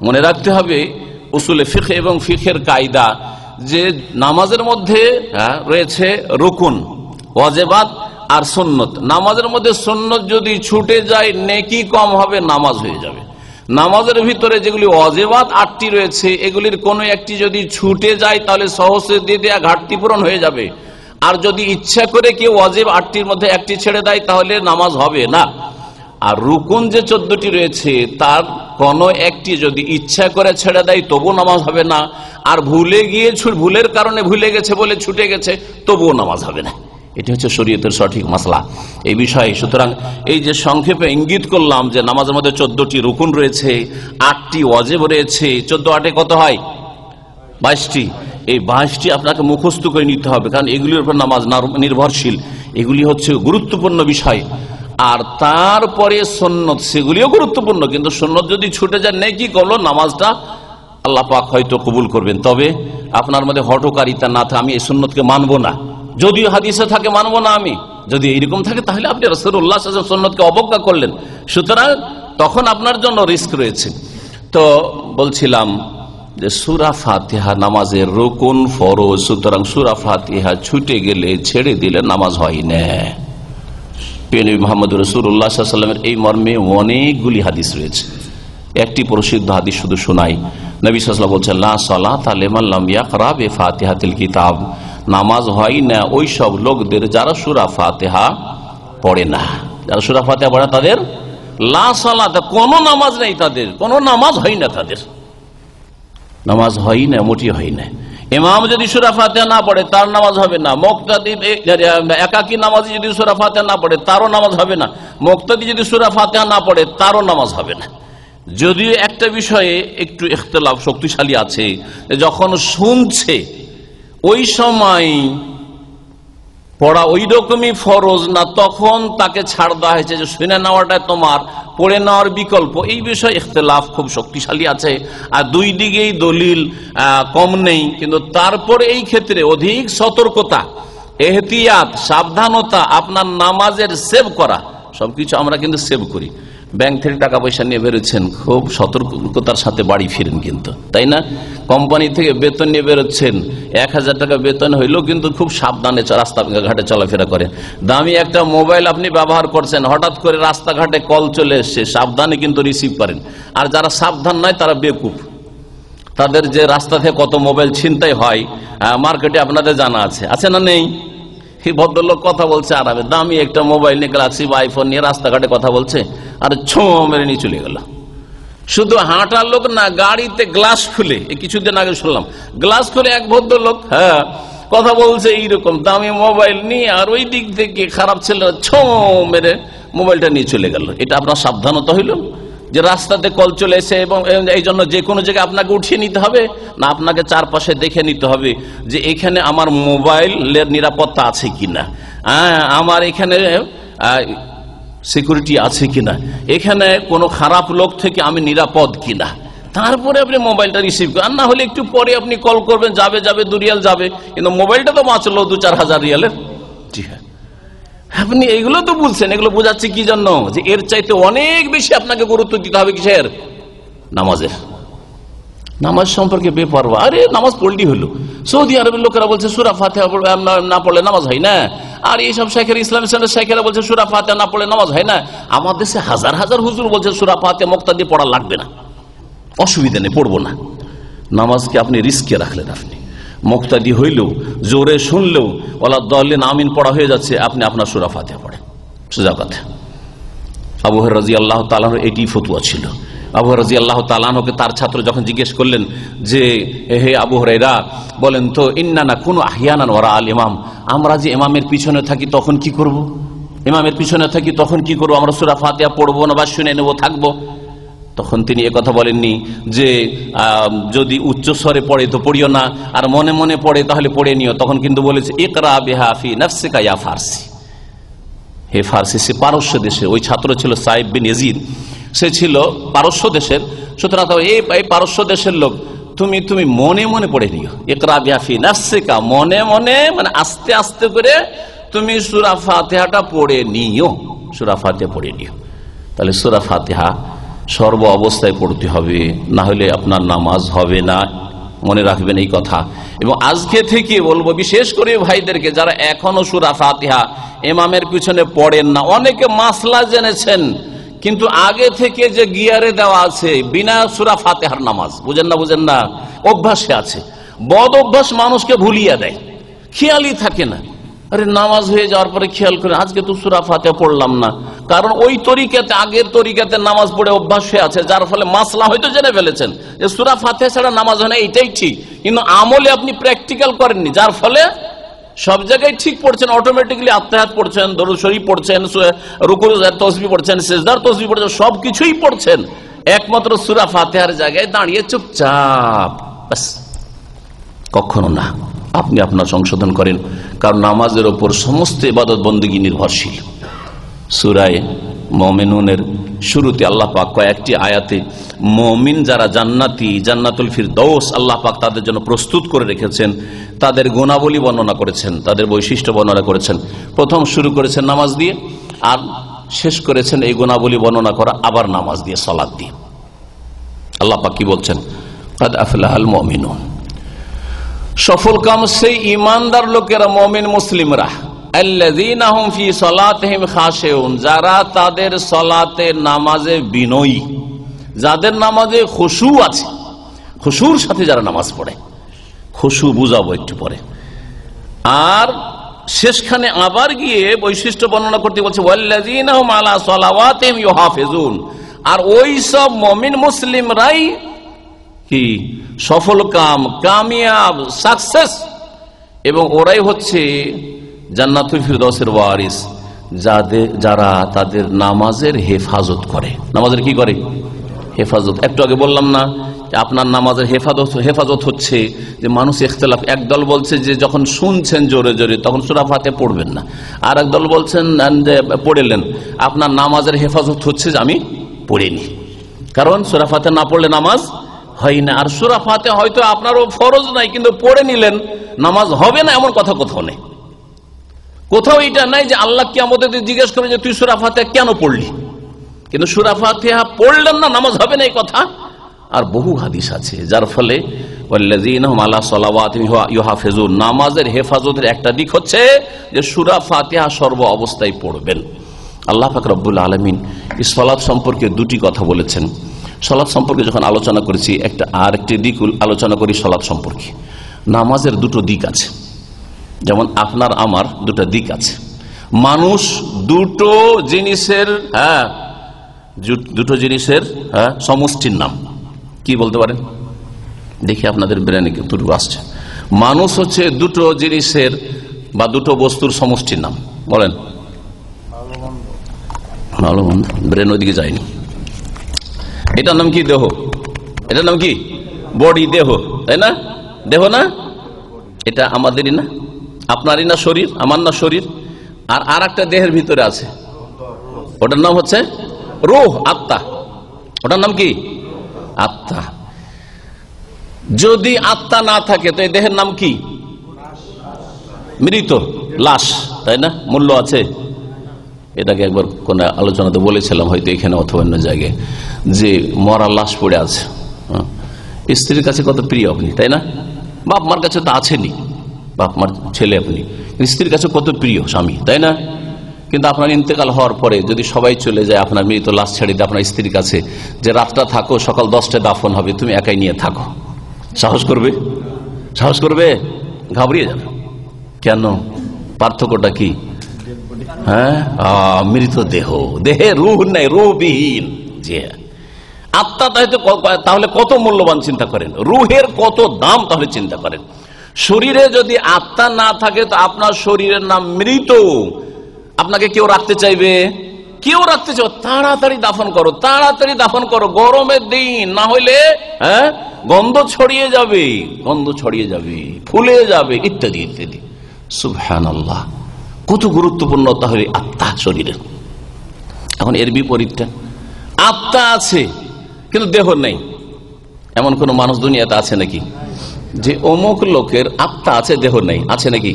মনে রাখতে হবে উসুলে ফিকহ এবং ফিকহের কায়দা, যে নামাজের মধ্যে রয়েছে রুকুন, ওয়াজিবাত আর সুন্নত। নামাজের মধ্যে সুন্নত যদি ছুটে যায়, নেকি কম হবে, নামাজ হয়ে যাবে। নামাজের ভিতরে যেগুলি ওয়াজিবাত 8টি রয়েছে, এগুলির কোনো একটি যদি ছুটে যায় তাহলে সহজে দিয়ে দেয়া ঘাটতি পূরণ হয়ে যাবে। আর যদি ইচ্ছা করে কেউ ওয়াজিব 8টির মধ্যে একটি ছেড়ে দেয়, তাহলে নামাজ হবে না। আর রুকুন যে 14টি রয়েছে, তার কোনো একটি যদি ইচ্ছা করে ছেড়ে দেয় তবুও নামাজ হবে না। আর ভুলে গিয়ে, ভুলের কারণে ভুলে গেছে বলে ছুটে গেছে, তবুও নামাজ হবে না। এটি হচ্ছে শরীয়তের সঠিক মাসলা এই বিষয়ে। সুতরাং এই যে সংক্ষেপে ইঙ্গিত করলাম যে নামাজের মধ্যে 14টি রুকুন রয়েছে, 8টি ওয়াজিব রয়েছে, 14 8 কত হয়? 22টি। এই 22টি আপনাকে মুখস্থ করে নিতে হবে, কারণ এগুলির উপর নামাজ নির্ভরশীল। এগুলি হচ্ছে গুরুত্বপূর্ণ বিষয়। আর তারপরে সুন্নত, সেগুলিও গুরুত্বপূর্ণ, কিন্তু সুন্নত যদি ছুটে যায়, নেকি করলো, নামাজটা আল্লাহ পাক হয়তো কবুল করবেন। তবে আপনার মধ্যে হঠকারিতা না থাকে, আমি এই সুন্নতকে মানবো না, যদিও হাদিসে থাকে মানবো না আমি, যদি এইরকম থাকে তাহলে আপনি রাসূলুল্লাহ সাল্লাল্লাহু আলাইহি ওয়াসাল্লাম সুন্নতকে অবজ্ঞা করলেন। সুতরাং তখন আপনার জন্য রিস্ক রয়েছে। তো বলছিলাম যে সূরা ফাতিহা নামাজের রুকুন, ফরজ। সুতরাং সূরা ফাতিহা ছুটে গেলে, ছেড়ে দিলে নামাজ হয় না। নবী মুহাম্মদ রাসূলুল্লাহ সাল্লাল্লাহু আলাইহি ওয়াসাল্লামের এই মর্মে অনেকগুলি হাদিস রয়েছে। একটি প্রসিদ্ধ হাদিস শুধু শোনাই। নবী সাল্লাল্লাহু আলাইহি ওয়াসাল্লাম বলছেন, লা সালাতা লিমান লাম ইয়াকরা বিফাতিহাতিল কিতাব। নামাজ হয় না ওই সব লোকদের যারা সূরা ফাতিহা পড়ে না। যারা সূরা ফাতিহা পড়ে তাদের লা সালাত, কোনো নামাজ নেই তাদের, কোনো নামাজ হয় না তাদের, নামাজ হয় না, মোটি হয় না। ইমাম যদি সূরা ফাতিহা না পড়ে তার নামাজ হবে না, মুক্তাদি একাকী নামাজি যদি সূরা ফাতিহা না পড়ে তারও নামাজ হবে না, মুক্তাদি যদি সূরা ফাতিহা না পড়ে তারও নামাজ হবে না। যদিও একটা বিষয়ে একটু ইখতিলাফ শক্তিশালী আছে, যখন শুনছে ওই সময় পড়া ওই রকমই ফরজ না, তখন তাকে ছাড় দেওয়া হয়েছে যে শুনে নেওয়াটা তোমার, পড়ে নেওয়ার বিকল্প। এই বিষয়ে ইখতিলাফ খুব শক্তিশালী আছে, আর দুই দিকেই দলিল কম নেই। কিন্তু তারপরে এই ক্ষেত্রে অধিক সতর্কতা, এহতিয়াত, সাবধানতা, আপনার নামাজের সেভ করা। সবকিছু আমরা কিন্তু সেভ করি। ব্যাংক থেকে টাকা পয়সা নিয়ে বেরোচ্ছেন, খুব সতর্কতার সাথে বাড়ি ফিরেন কিন্তু, তাই না? কোম্পানি থেকে বেতন নিয়ে বেরোচ্ছেন, 1000 টাকা বেতন হইলেও কিন্তু খুব সাবধানে রাস্তাঘাটে চলাফেরা করেন। দামি একটা মোবাইল আপনি ব্যবহার করছেন, হঠাৎ করে রাস্তাঘাটে কল চলে এসছে, সাবধানে কিন্তু রিসিভ করেন। আর যারা সাবধান নয় তারা বেকুব। তাদের যে রাস্তা থেকে কত মোবাইল ছিনতাই হয় মার্কেটে আপনাদের জানা আছে, আছে না নেই? এই ভদ্রলোক কথা বলছে আরামে, দামি একটা মোবাইল নিয়ে, গ্যালাক্সি বা আইফোন নিয়ে রাস্তাঘাটে কথা বলছে, আর ছো মেরে নিয়ে চলে গেল। শুধু হাঁটার লোক না, গাড়িতে গ্লাস খুলে, কিছুদিন আগে শুনলাম, গ্লাস খুলে এক ভদ্রলোক কথা বলছে এইরকম দামি মোবাইল নিয়ে, আর ওই দিক থেকে খারাপ ছেলে ছো মেরে মোবাইলটা নিয়ে চলে গেল। এটা আপনার সাবধানতা হইল যে রাস্তাতে কল চলে এসে, এবং এই জন্য যে কোনো জায়গায় আপনাকে উঠিয়ে নিতে হবে না, আপনাকে চারপাশে দেখে নিতে হবে যে এখানে আমার মোবাইলের নিরাপত্তা আছে কিনা, আমার এখানে সিকিউরিটি আছে কিনা, এখানে কোনো খারাপ লোক থেকে আমি নিরাপদ কিনা, তারপরে আপনি মোবাইলটা রিসিভ করেন। না হলে একটু পরে আপনি কল করবেন, যাবে 2 রিয়াল যাবে, কিন্তু মোবাইলটা তো বাঁচলো 2-4 হাজার রিয়ালের। জি হ্যাঁ, আপনি এগুলো তো বুঝছেন। এগুলো বোঝাচ্ছে কি জন্য? যে এর চাইতে অনেক বেশি আপনাকে গুরুত্ব দিতে হবে কিসের? নামাজের। নামাজ সম্পর্কে বেপরোয়া, আরে নামাজ পড়লি হলো। সৌদি আরবের লোকেরা বলছে সূরা ফাতিহা না পড়লে নামাজ হয় না, আর এইসব শেখের, ইসলামিক সেন্টার শেখেরা বলছে সূরা ফাতিহা না পড়লে নামাজ হয় না। আমাদের দেশে হাজার হাজার হুজুর বলছে সূরা ফাতিহা মুক্তাদি পড়া লাগবে না, অসুবিধা নেই, পড়বো না। নামাজকে আপনি রিস্কে রাখলেন। আপনি মুক্তাদি হইলেও, জোরে শুনলেও ওয়ালা দাল্লিন আমিন পড়া হয়ে যাচ্ছে, আপনি আপনার সূরা ফাতিহা পড়েন, সোজা কথা। আবু হুরায়রা রাদিয়াল্লাহু তাআলা আনহু এটি ফতোয়া ছিল। আবু হুরায়রা রাদিয়াল্লাহু তাআলা আনহুকে তার ছাত্র যখন জিজ্ঞেস করলেন যে হে আবু হুরায়রা, বলেন তো ইন্নানা কুনু আহইয়ানান ওয়ারা আল ইমাম, আমরা যে ইমামের পিছনে থাকি তখন কি করব? ইমামের পিছনে থাকি তখন কি করব? আমরা সূরা ফাতিহা পড়বো না বা শুনে নেব, থাকবো? তখন তিনি একথা বলেননি যে যদি উচ্চ স্বরে পড়ে তো পড়িও না, আর মনে মনে পড়ে তাহলে পড়ে নিও। তখন কিন্তু বলেছে ইকরা বিহা ফি নাফসিকা ইয়া ফারসি। হে ফারসি, সে পারস্য দেশে, ওই ছাত্র ছিল সাইব বিন ইয়াজিদ, সে ছিল পারস্য দেশের। সুতরাং এই পারস্য দেশের লোক, তুমি মনে মনে পড়ে নিও। ইকরা বিহা ফি নাফসিকা, মনে মনে, মানে আস্তে আস্তে করে তুমি সূরা ফাতিহাটা পড়ে নিও, সূরা ফাতিহা পড়ে নিও। তাহলে সূরা ফাতিহা সর্ব অবস্থায় পড়তে হবে, না হলে আপনার নামাজ হবে না। মনে রাখবেন এই কথা। এবং আজকে থেকে বলবো বিশেষ করে ভাইদেরকে যারা এখনো সূরা ফাতিহা ইমামের পিছনে পড়েন না, অনেকে মাসলা জেনেছেন কিন্তু আগে থেকে যে গিয়ারে দেওয়া আছে বিনা সূরা ফাতিহার নামাজ, বুঝেন না, অভ্যাসে আছে। বদ অভ্যাস মানুষকে ভুলিয়ে দেয়, খেয়ালই থাকে না। আরে নামাজ হয়ে যাওয়ার পরে খেয়াল করে আজকে তো সূরা ফাতিহা পড়লাম না, কারণ ওই তরিকাতে, আগের তরিকাতে নামাজ পড়ে অভ্যাস হয়ে আছে, যার ফলে মাসলা হয়তো জেনে ফেলেছেন যে সূরা ফাতিহা ছাড়া নামাজ হয় না, এইটাই ঠিক, কিন্তু আমলে আপনি প্র্যাকটিক্যাল করেননি, যার ফলে সব জায়গায় ঠিক পড়ছেন, অটোমেটিক্যালি আত্তাহিয়াত পড়ছেন, দরুদ শরীফ পড়ছেন, রুকুর তাসবিহ পড়ছেন, সিজদার তাসবিহ পড়ছেন, সবকিছুই পড়ছেন, একমাত্র সূরা ফাতিহার জায়গায় দাঁড়িয়ে চুপচাপ, বাস। কখনো না, আপনি আপনার সংশোধন করেন, কারণ নামাজের ওপর সমস্ত ইবাদত বন্দেগী নির্ভরশীল। সূরা মুমিনুনের শুরুতে আল্লাহ পাক কয়েকটি আয়াতে মুমিন যারা জান্নাতি, জান্নাতুল ফিরদৌস আল্লাহ পাক তাদের জন্য প্রস্তুত করে রেখেছেন, তাদের গুণাবলী বর্ণনা করেছেন, তাদের বৈশিষ্ট্য বর্ণনা করেছেন। প্রথম শুরু করেছেন নামাজ দিয়ে, আর শেষ করেছেন এই গুণাবলী বর্ণনা করা আবার নামাজ দিয়ে, সালাত দিয়ে। আল্লাহ পাক কি বলছেন? কাদ আফলাহাল মুমিনুন, সফল কাম সেই ইমানদার লোকেরা, মুমিন মুসলিমরা, আল্লাযীনা হুম ফি সালাতিহিম খাশিউন, যারা তাদের সালাতে, নামাজে বিনয়ী, যাদের নামাজে খুশু আছে, খুশুর সাথে যারা নামাজ পড়ে। খুশু বুঝাবো একটু পরে। আর শেষখানে আবার গিয়ে বৈশিষ্ট্য বর্ণনা করতে বলছে ওয়াল্লাযীনা হুম আলা সালাওয়াতিহিম ইউহাফিজুন, আর ওই সব মুমিন মুসলিমরাই কি সফল কাম, কামিয়াব, সাকসেস, এবং ওরাই হচ্ছে জান্নাতুল ফিরদাউসের ওয়ারিস, যারা তাদের নামাজের হেফাজত করে। নামাজের কি করে? হেফাজত। একটু আগে বললাম না আপনার নামাজের হেফাজত হচ্ছে যে মানুষ ইখতিলাফ, একদল বলছে যে যখন শুনছেন জোরে জোরে তখন সূরা ফাতিহা পড়বেন না, আর একদল বলছেন যে পড়লেন, আপনার নামাজের হেফাজত হচ্ছে যে আমি পড়িনি, কারণ সূরা ফাতিহা না পড়লে নামাজ হয় না। আর সূরা ফাতিহা হয়তো আপনারও ফরজ নাই, কিন্তু পড়ে নিলেন, নামাজ হবে না এমন কথা কোথাও নেই। কোথাও এটা নাই যে আল্লাহ কিয়ামতে জিজ্ঞেস করবে যে তুই সূরা ফাতিহা কেন পড়লি, কিন্তু সূরা ফাতিহা পড়লেন না নামাজ হবে না এই কথা। আর বহু হাদিস আছে যার ফলে ওয়াল্লাযীনা হুম আলা সালাওয়াতিহিম ইউহাফিজুন, নামাজের হেফাজতের একটা দিক হচ্ছে যে সূরা ফাতিহা সর্ব অবস্থায় পড়বেন। আল্লাহ পাক রব্বুল আলামিন এই সালাত সম্পর্কে দুটি কথা বলেছেন। সালাত সম্পর্কে যখন আলোচনা করেছি আরেকটি দিক আলোচনা করি সালাত সম্পর্কে। নামাজের দুটো দিক আছে, যেমন আপনার আমার দুটো দিক আছে। মানুষ দুটো জিনিসের সমষ্টির নাম কি বলতে পারেন? দেখি আপনাদের ব্রেনে কতটুকু আসছে। মানুষ হচ্ছে দুটো জিনিসের বা দুটো বস্তুর সমষ্টির নাম। বলেন। ভালো মন্দ, ব্রেন ওইদিকে যায়নি। এটার নাম কি? দেহ। এটার নাম কি? বডি, দেহ, তাই না? দেহ না, এটা আমাদেরই না, আপনারই না শরীর, আমার না শরীর। আর একটা দেহের ভিতরে আছে, ওটার নাম হচ্ছে রূহ, আত্মা। ওটার নাম কি? আত্মা। যদি আত্মা না থাকে তো এই দেহের নাম কি? মৃত, লাশ, তাই না? মূল্য আছে। এটাকে একবার কোন আলোচনাতে বলেছিলাম, হয়তো এখানে অথবা অন্য জায়গায়, যে মরা লাশ পড়ে আছে। স্ত্রীর কাছে কত প্রিয় আপনি, তাই না? বাপ মার কাছে তো আছেনই, বাপ মার ছেলে আপনি, স্ত্রীর কাছে কত প্রিয় স্বামী, তাই না? কিন্তু আপনার ইন্তেকাল হওয়ার পরে যদি সবাই চলে যায়, আপনার মৃত লাশ ছেড়ে দিয়ে আপনার স্ত্রীর কাছে যে রাতটা থাকো, সকাল 10টায় দাফন হবে, তুমি একাই নিয়ে থাকো, সাহস করবে? সাহস করবে? ঘাবড়িয়ে যাবে। কেন? পার্থক্যটা কি? মৃত দেহ, দেহে রূহ নাই, রূহবিহীন। জি হ্যাঁ, আত্মা তাহলে কত মূল্যবান চিন্তা করেন, রূহের কত দাম তাহলে চিন্তা করেন। শরীরে যদি আত্মা না থাকে তো আপনার শরীরের নাম মৃত। আপনাকে কেউ রাখতে চাইবে? কেউ রাখতে চাইবে? তাড়াতাড়ি দাফন করো, তাড়াতাড়ি দাফন করো, গরমের দিন, না হইলে গন্ধ ছড়িয়ে যাবে, গন্ধ ছড়িয়ে যাবে, ফুলে যাবে, ইত্যাদি ইত্যাদি। সুবহানাল্লাহ, কত গুরুত্বপূর্ণ তাহলে আত্মা শরীরের। এখন এর বিপরীতটা, আত্মা আছে কিন্তু দেহ নেই, এমন কোন মানুষ দুনিয়াতে আছে নাকি? যে অমুক লোকের আত্মা আছে, দেহ নেই, আছে নাকি?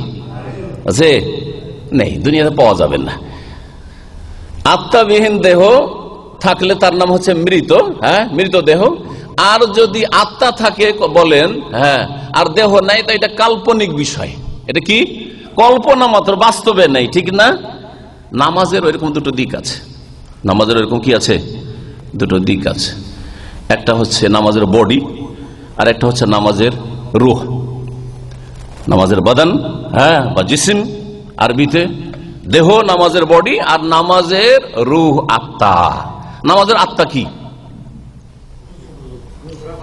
আছে? নেই, দুনিয়াতে পাওয়া যাবে না। আত্মাবিহীন দেহ থাকলে তার নাম হচ্ছে মৃত, মৃত দেহ। আর যদি আত্মা থাকে বলেন আর দেহ নাই, তো এটা কাল্পনিক বিষয়। এটা কি? কল্পনা মাত্র, বাস্তবে নেই, ঠিক না? নামাজের ওইরকম দুটো দিক আছে। নামাজের ওইরকম কি আছে? দুটো দিক আছে। একটা হচ্ছে নামাজের বডি, আর একটা হচ্ছে নামাজের রূহ, নামাজের বাদান, বা জিসিম আরবিতে। দেহ নামাজের বডি, আর নামাজের রূহ আত্মা। নামাজের আত্মা কি?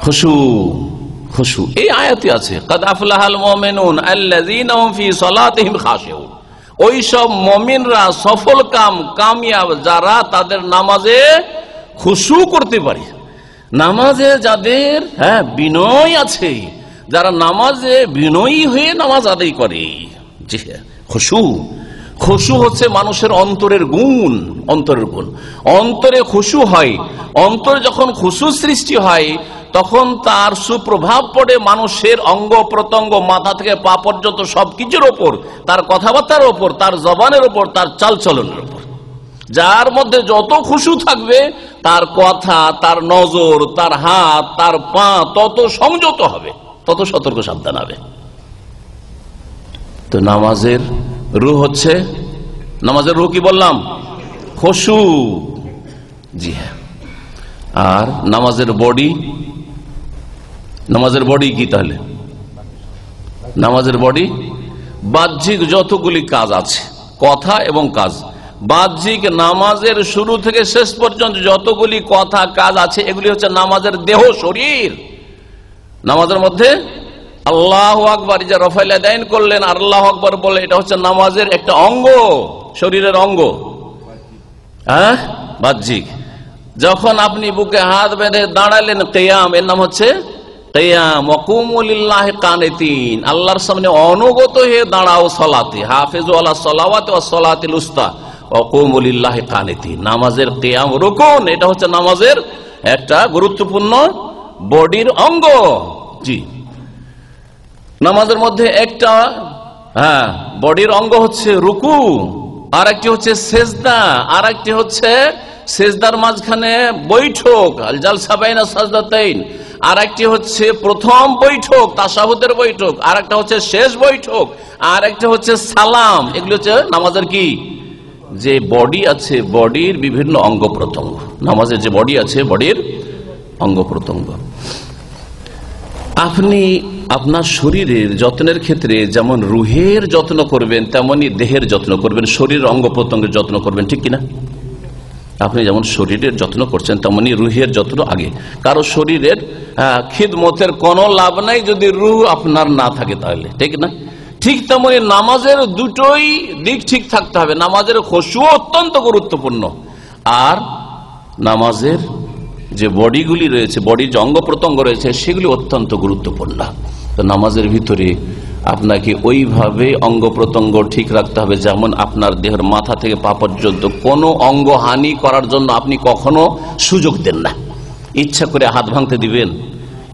খুশু। খুশু এই আয়াতে আছে, কাদ আফলাহাল মুমিনুন আল্লাযীনা হুম ফি সালাতিহিম খাশিউন। ওই সব মুমিনরা সফল কাম, কামিয়াব, যারা তাদের নামাজে খুশু করতে পারে। নামাজে যাদের বিনয় আছে, যারা নামাজে বিনয়ী হয়ে নামাজ আদায় করে। জি হ্যাঁ, খুশু। খুশু হচ্ছে মানুষের অন্তরের গুণ, অন্তরের গুণ। অন্তরে খুশু হয়, অন্তরে যখন খুশু সৃষ্টি হয় তখন তার সুপ্রভাব পড়ে মানুষের অঙ্গ প্রত্যঙ্গ, মাথা থেকে পা পর্যন্ত সবকিছুর ওপর, তার কথাবার্তার ওপর, তার জবানের ওপর, তার চালচলনের ওপর। যার মধ্যে যত খুশু থাকবে তার কথা, তার নজর, তার হাত, তার পা তত সংযত হবে, তত সতর্ক সাবধান হবে। তো নামাজের রূহ হচ্ছে, নামাজের রূহ কি বললাম? খুশু। জি হ্যাঁ। আর নামাজের বডি, নামাজের বডি কি তাহলে? নামাজের বডি বাহ্যিক যতগুলি কাজ আছে, কথা এবং কাজ, বাহ্যিক নামাজের শুরু থেকে শেষ পর্যন্ত যতগুলি কথা কাজ আছে এগুলি হচ্ছে নামাজের দেহ, শরীর। নামাজের মধ্যে আল্লাহু আকবার, যা রফাইল আদাইন করলেন আর আল্লাহু আকবার বলে, এটা হচ্ছে নামাজের একটা অঙ্গ, শরীরের অঙ্গ, হ্যাঁ, বাহ্যিক। যখন আপনি বুকে হাত বেঁধে দাঁড়ালেন, কিয়াম, এর নাম হচ্ছে কিয়াম। ওয়াকুমু লিল্লাহি কানিতিন, আল্লাহর সামনে অনুগত হয়ে দাঁড়াও সালাতে। হাফিজু আলা সালাওয়াতি ওয়াস সালাতিল উস্তা ওয়াকুমু লিল্লাহি কানিতিন। নামাজের কিয়াম রুকুন, এটা হচ্ছে নামাজের একটা গুরুত্বপূর্ণ বডির অঙ্গ। জি, নামাজের মধ্যে একটা বডির অঙ্গ হচ্ছে রুকু, আর একটি হচ্ছে সেজদা, আর একটি হচ্ছে সেজদার মাঝখানে বৈঠক, আল জালসা বাইনা সাজদাতাইন, আর একটি হচ্ছে প্রথম বৈঠক, তাশাহুদের বৈঠক, আর একটা হচ্ছে শেষ বৈঠক, আর একটা হচ্ছে সালাম। এগুলো হচ্ছে নামাজের কি, যে বডি আছে, বডির বিভিন্ন অঙ্গ প্রত্যঙ্গ। নামাজের যে বডি আছে, বডির অঙ্গ প্রত্যঙ্গ। আপনি আপনার শরীরের যত্নের ক্ষেত্রে যেমন রুহের যত্ন করবেন, তেমনি দেহের যত্ন করবেন, শরীরের অঙ্গ প্রত্যঙ্গের যত্ন করবেন, ঠিক কিনা? আপনি যেমন শরীরের যত্ন করছেন তেমনি রুহের যত্ন আগে। কারো শরীরের খিদমতের কোনো লাভ নাই যদি রুহ আপনার না থাকে, তাহলে ঠিক না? ঠিক তেমনি নামাজের দুটোই দিক ঠিক থাকতে হবে। নামাজের খুশু অত্যন্ত গুরুত্বপূর্ণ, আর নামাজের যে বডিগুলি রয়েছে, বডির যে অঙ্গ প্রত্যঙ্গ রয়েছে, সেগুলি অত্যন্ত গুরুত্বপূর্ণ। তো নামাজের ভিতরে আপনাকে ওইভাবে অঙ্গ প্রত্যঙ্গ ঠিক রাখতে হবে যেমন আপনার দেহের মাথা থেকে পা পর্যন্ত কোনো অঙ্গ হানি করার জন্য আপনি কখনো সুযোগ দেন না। ইচ্ছা করে হাত ভাঙতে দিবেন,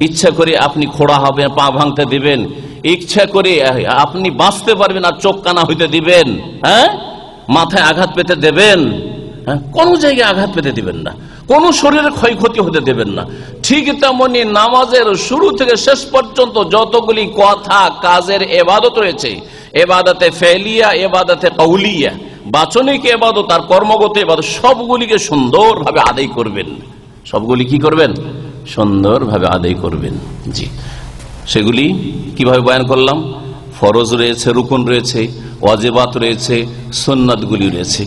ইচ্ছা করে আপনি খোড়া হবেন, পা ভাঙতে দিবেন, ইচ্ছা করে আপনি বাঁচতে পারবেন আর চোখ কানা হইতে দিবেন, হ্যাঁ, মাথায় আঘাত পেতে দেবেন, হ্যাঁ, কোন জায়গায় আঘাত পেতে দিবেন না, কোন শরীরের ক্ষয়ক্ষতি হতে দেবেন না। ঠিক তেমনি নামাজের শুরু থেকে শেষ পর্যন্ত যতগুলি কথা কাজের এবাদত রয়েছে, এবাদতে ফেলিয়া, এবাদতে কৌলিয়া, বাচনিক এবাদত আর কর্মগত এবাদত, সবগুলিকে সুন্দরভাবে আদায় করবেন। সবগুলি কি করবেন? সুন্দরভাবে আদায় করবেন। জি, সেগুলি কিভাবে বয়ান করলাম? ফরজ রয়েছে, রুকুন রয়েছে, ওয়াজিবাত রয়েছে, সুন্নাতগুলি রয়েছে।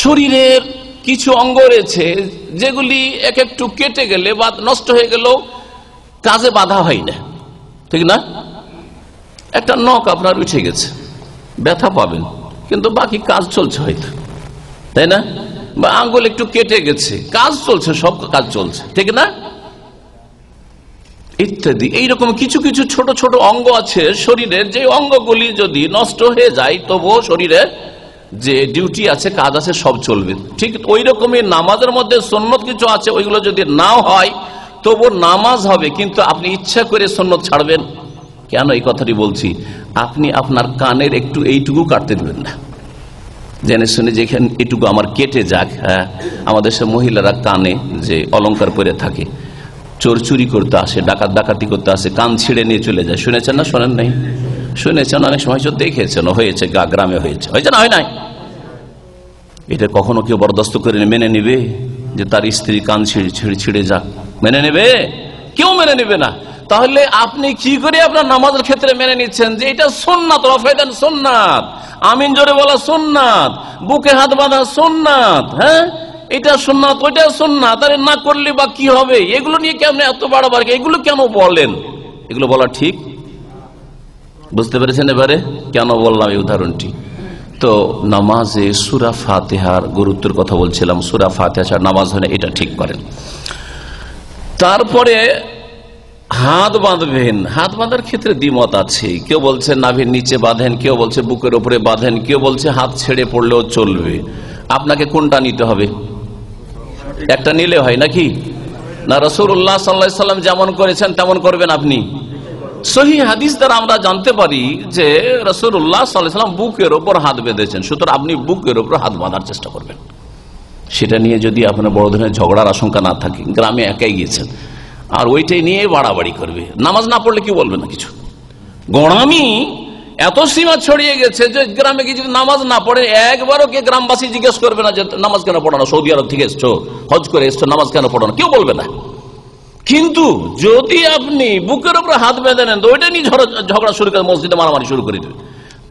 শরীরের কিছু অঙ্গ রয়েছে যেগুলি এক একটু কেটে গেলে বা নষ্ট হয়ে গেল কাজে বাধা হয় না, ঠিক না? একটা নখ আপনার উঠে গেছে, ব্যথা পাবেন, কিন্তু বাকি কাজ চলছে হয়তো, তাই না? বা আঙ্গুল একটু কেটে গেছে, কাজ চলছে, সব কাজ চলছে, ঠিক না? ইত্যাদি। এইরকম কিছু কিছু ছোট ছোট অঙ্গ আছে শরীরের, যে অঙ্গগুলি যদি নষ্ট হয়ে যায় তবুও শরীরের যে ডিউটি আছে, কাজ আছে, সব চলবে। ঠিক ওই রকমই নামাজের মধ্যে সুন্নত কিছু আছে, ওইগুলো যদি নাও হয় তবু নামাজ হবে, কিন্তু আপনি ইচ্ছা করে সুন্নত ছাড়বেন কেন? এই কথাটি বলছি, আপনি আপনার কানের একটু এইটুকু কাটতে দেবেন না, জেনে শুনে, যেখানে এটুকু আমার কেটে যাক। হ্যাঁ, আমাদের সব মহিলারা কানে যে অলংকার পরে থাকে, চোর চুরি করতে আসে, ডাকাত ডাকাতি করতে আসে, কান ছিঁড়ে নিয়ে চলে যায়। শুনেছেন না? শোনেন নাই? শুনেছেন, অনেক সময় দেখেছেন, হয়েছে, গ্রামে হয়েছে, হয়েছে না? হয় নাই? এটা কখনো কেউ বরদাস্ত করে মেনে নিবে যে তার স্ত্রী কান ছিঁড়ে যাক? মেনে নেবে? কেউ মেনে নেবে না। তাহলে আপনি কি করে আপনার নামাজের ক্ষেত্রে মেনে নিচ্ছেন যে এটা সুন্নাত, রফায়দান সুন্নাত, আমিন জোরে বলা সুন্নাত, বুকে হাত বাঁধা সুন্নাত, হ্যাঁ, এটা সুন্নাত, ওইটা সুন্নাত, আরে না করলে বা কি হবে? এগুলো নিয়ে কেমন এত বাড়াবাড়ি? এগুলো কেন বলেন? এগুলো বলা ঠিক? বুঝতে পেরেছেন এবারে কেন বললাম এই উদাহরণটি? তো নামাজে সূরা ফাতিহার গুরুত্বের কথা বলছিলাম। সূরা ফাতিহা ছাড়া নামাজ হয় না, এটা ঠিক করেন। তারপরে হাত বাঁধবেন। হাত বাঁধার ক্ষেত্রে দ্বিমত আছে, কেউ বলছে নাভির নিচে বাঁধেন, কেউ বলছে বুকের উপরে বাঁধেন, কেউ বলছে হাত ছেড়ে পড়লেও চলবে। আপনাকে কোনটা নিতে হবে? একটা নিলে হয় নাকি? না, রাসূলুল্লাহ সাল্লাল্লাহু আলাইহি ওয়াসাল্লাম যেমন করেছেন তেমন করবেন আপনি? সহিহ হাদিস দ্বারা আমরা জানতে পারি যে রাসূলুল্লাহ সাল্লাল্লাহু আলাইহি ওয়াসাল্লাম বুকের উপর হাত বেঁধেছেন, সুতরাং আপনি বুকের উপর হাত বাঁধার চেষ্টা করবেন। সেটা নিয়ে যদি আপনার বড় ধরনের ঝগড়ার আশঙ্কা না থাকে, গ্রামে একাই গিয়েছেন আর ওইটাই নিয়ে বাড়াবাড়ি করবে, নামাজ না পড়লে কি বলবে না কিছু, গোঁড়ামি এত সীমা ছড়িয়ে গেছে যে গ্রামে গিয়ে যদি নামাজ না পড়ে একবারও কে গ্রামবাসী জিজ্ঞেস করবে না যে নামাজ কেন পড়ানো, সৌদি আরব থেকে এসছো, হজ করে এসছো, নামাজ কেন পড়ানো, কেউ বলবে না। কিন্তু যদি আপনি বুকের উপরে হাত বেঁধে নেন তো ওইটা নিয়ে ঝগড়া শুরু করে, মসজিদে মারামারি শুরু করে দেবে,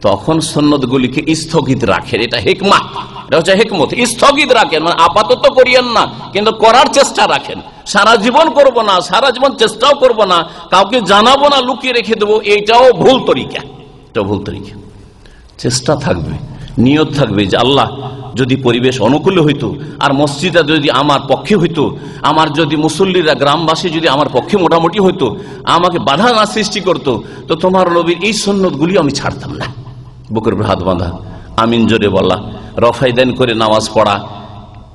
তখন সুন্নতগুলিকে স্থগিত রাখেন। এটা হিকমত, এটা হচ্ছে হিকমত। স্থগিত রাখেন মানে আপাতত করিয়েন না, কিন্তু করার চেষ্টা রাখেন। সারা জীবন করব না, সারা জীবন চেষ্টাও করব না, কাউকে জানাবো না, লুকিয়ে রেখে দেবো, এইটাও ভুল তরিকা। এটাও ভুল তরিকা। চেষ্টা থাকবে, নিয়ত থাকবে যে আল্লাহ যদি পরিবেশ অনুকূল হইতো, আর মসজিদটা যদি আমার পক্ষে হইতো, আমার যদি মুসল্লিরা গ্রামবাসী যদি আমার পক্ষে মোটামুটি হইতো, আমাকে বাধা না সৃষ্টি করতো, তো তোমার নবীর এই সুন্নতগুলি আমি ছাড়তাম না। বুকের উপর হাত বাঁধা, আমিন জোরে বলা, রফাইদান করে নামাজ পড়া,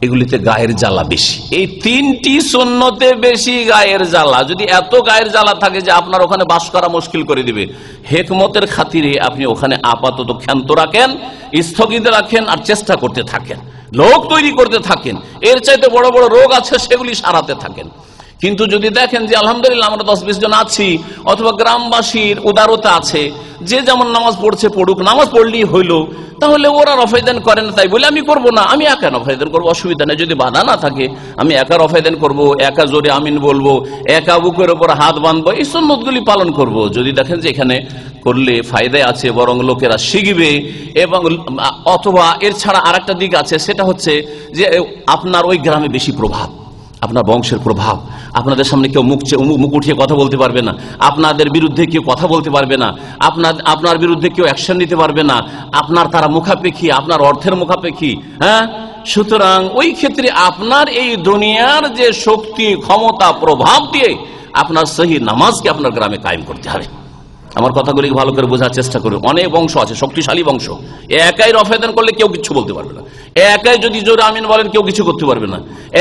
এগুলিতে গায়ের জ্বালা বেশি। এই তিনটি সুন্নতে বেশি গায়ের জ্বালা। যদি এত গায়ের জ্বালা থাকে যে আপনার ওখানে বাস করা মুশকিল করে দিবে, হিকমতের খাতিরে আপনি ওখানে আপাতত ক্ষান্ত রাখেন, স্থগিত রাখেন, আর চেষ্টা করতে থাকেন, লোক তৈরি করতে থাকেন। এর চাইতে বড় বড় রোগ আছে, সেগুলি সারাতে থাকেন। কিন্তু যদি দেখেন যে আলহামদুলিল্লাহ আমরা 10-20 জন আছি, অথবা গ্রামবাসীর উদারতা আছে, যে যেমন নামাজ পড়ছে পড়ুক, নামাজ পড়লেই হইল, তাহলে ওরা রফাইদান করে না তাই বলে আমি করব না, আমি একা রফাইদান করবো, অসুবিধা নেই। যদি বাধা না থাকে আমি একা রফাইদান করব, একা জোরে আমিন বলবো, একা বুকের উপর হাত বাঁধবো, এই সুন্নতগুলি পালন করব। যদি দেখেন যে এখানে করলে ফায়দায় আছে, বরং লোকেরা শিখবে, এবং অথবা এর ছাড়া আরেকটা দিক আছে, সেটা হচ্ছে যে আপনার ওই গ্রামে বেশি প্রভাব, আপনার বংশের প্রভাব, আপনাদের সামনে কেউ মুখ উঠিয়ে কথা বলতে পারবে না, আপনাদের বিরুদ্ধে কেউ কথা বলতে পারবে না, আপনার বিরুদ্ধে কেউ অ্যাকশন নিতে পারবে না, আপনার তারা মুখাপেক্ষী, আপনার অর্থের মুখাপেক্ষী। হ্যাঁ, সুতরাং ওই ক্ষেত্রে আপনার এই দুনিয়ার যে শক্তি, ক্ষমতা, প্রভাব দিয়ে আপনার সহি নামাজকে আপনার গ্রামে কায়েম করতে হবে। আমার কথাগুলি ভালো করে বোঝার চেষ্টা করুন। অনেক বংশ আছে, শক্তিশালী বংশ, একাই রফায়দান করলে কেউ কিছু বলতে পারবে না, একাই যদি জোরে আমিন বলেন কেউ কিছু করতে পারবে না,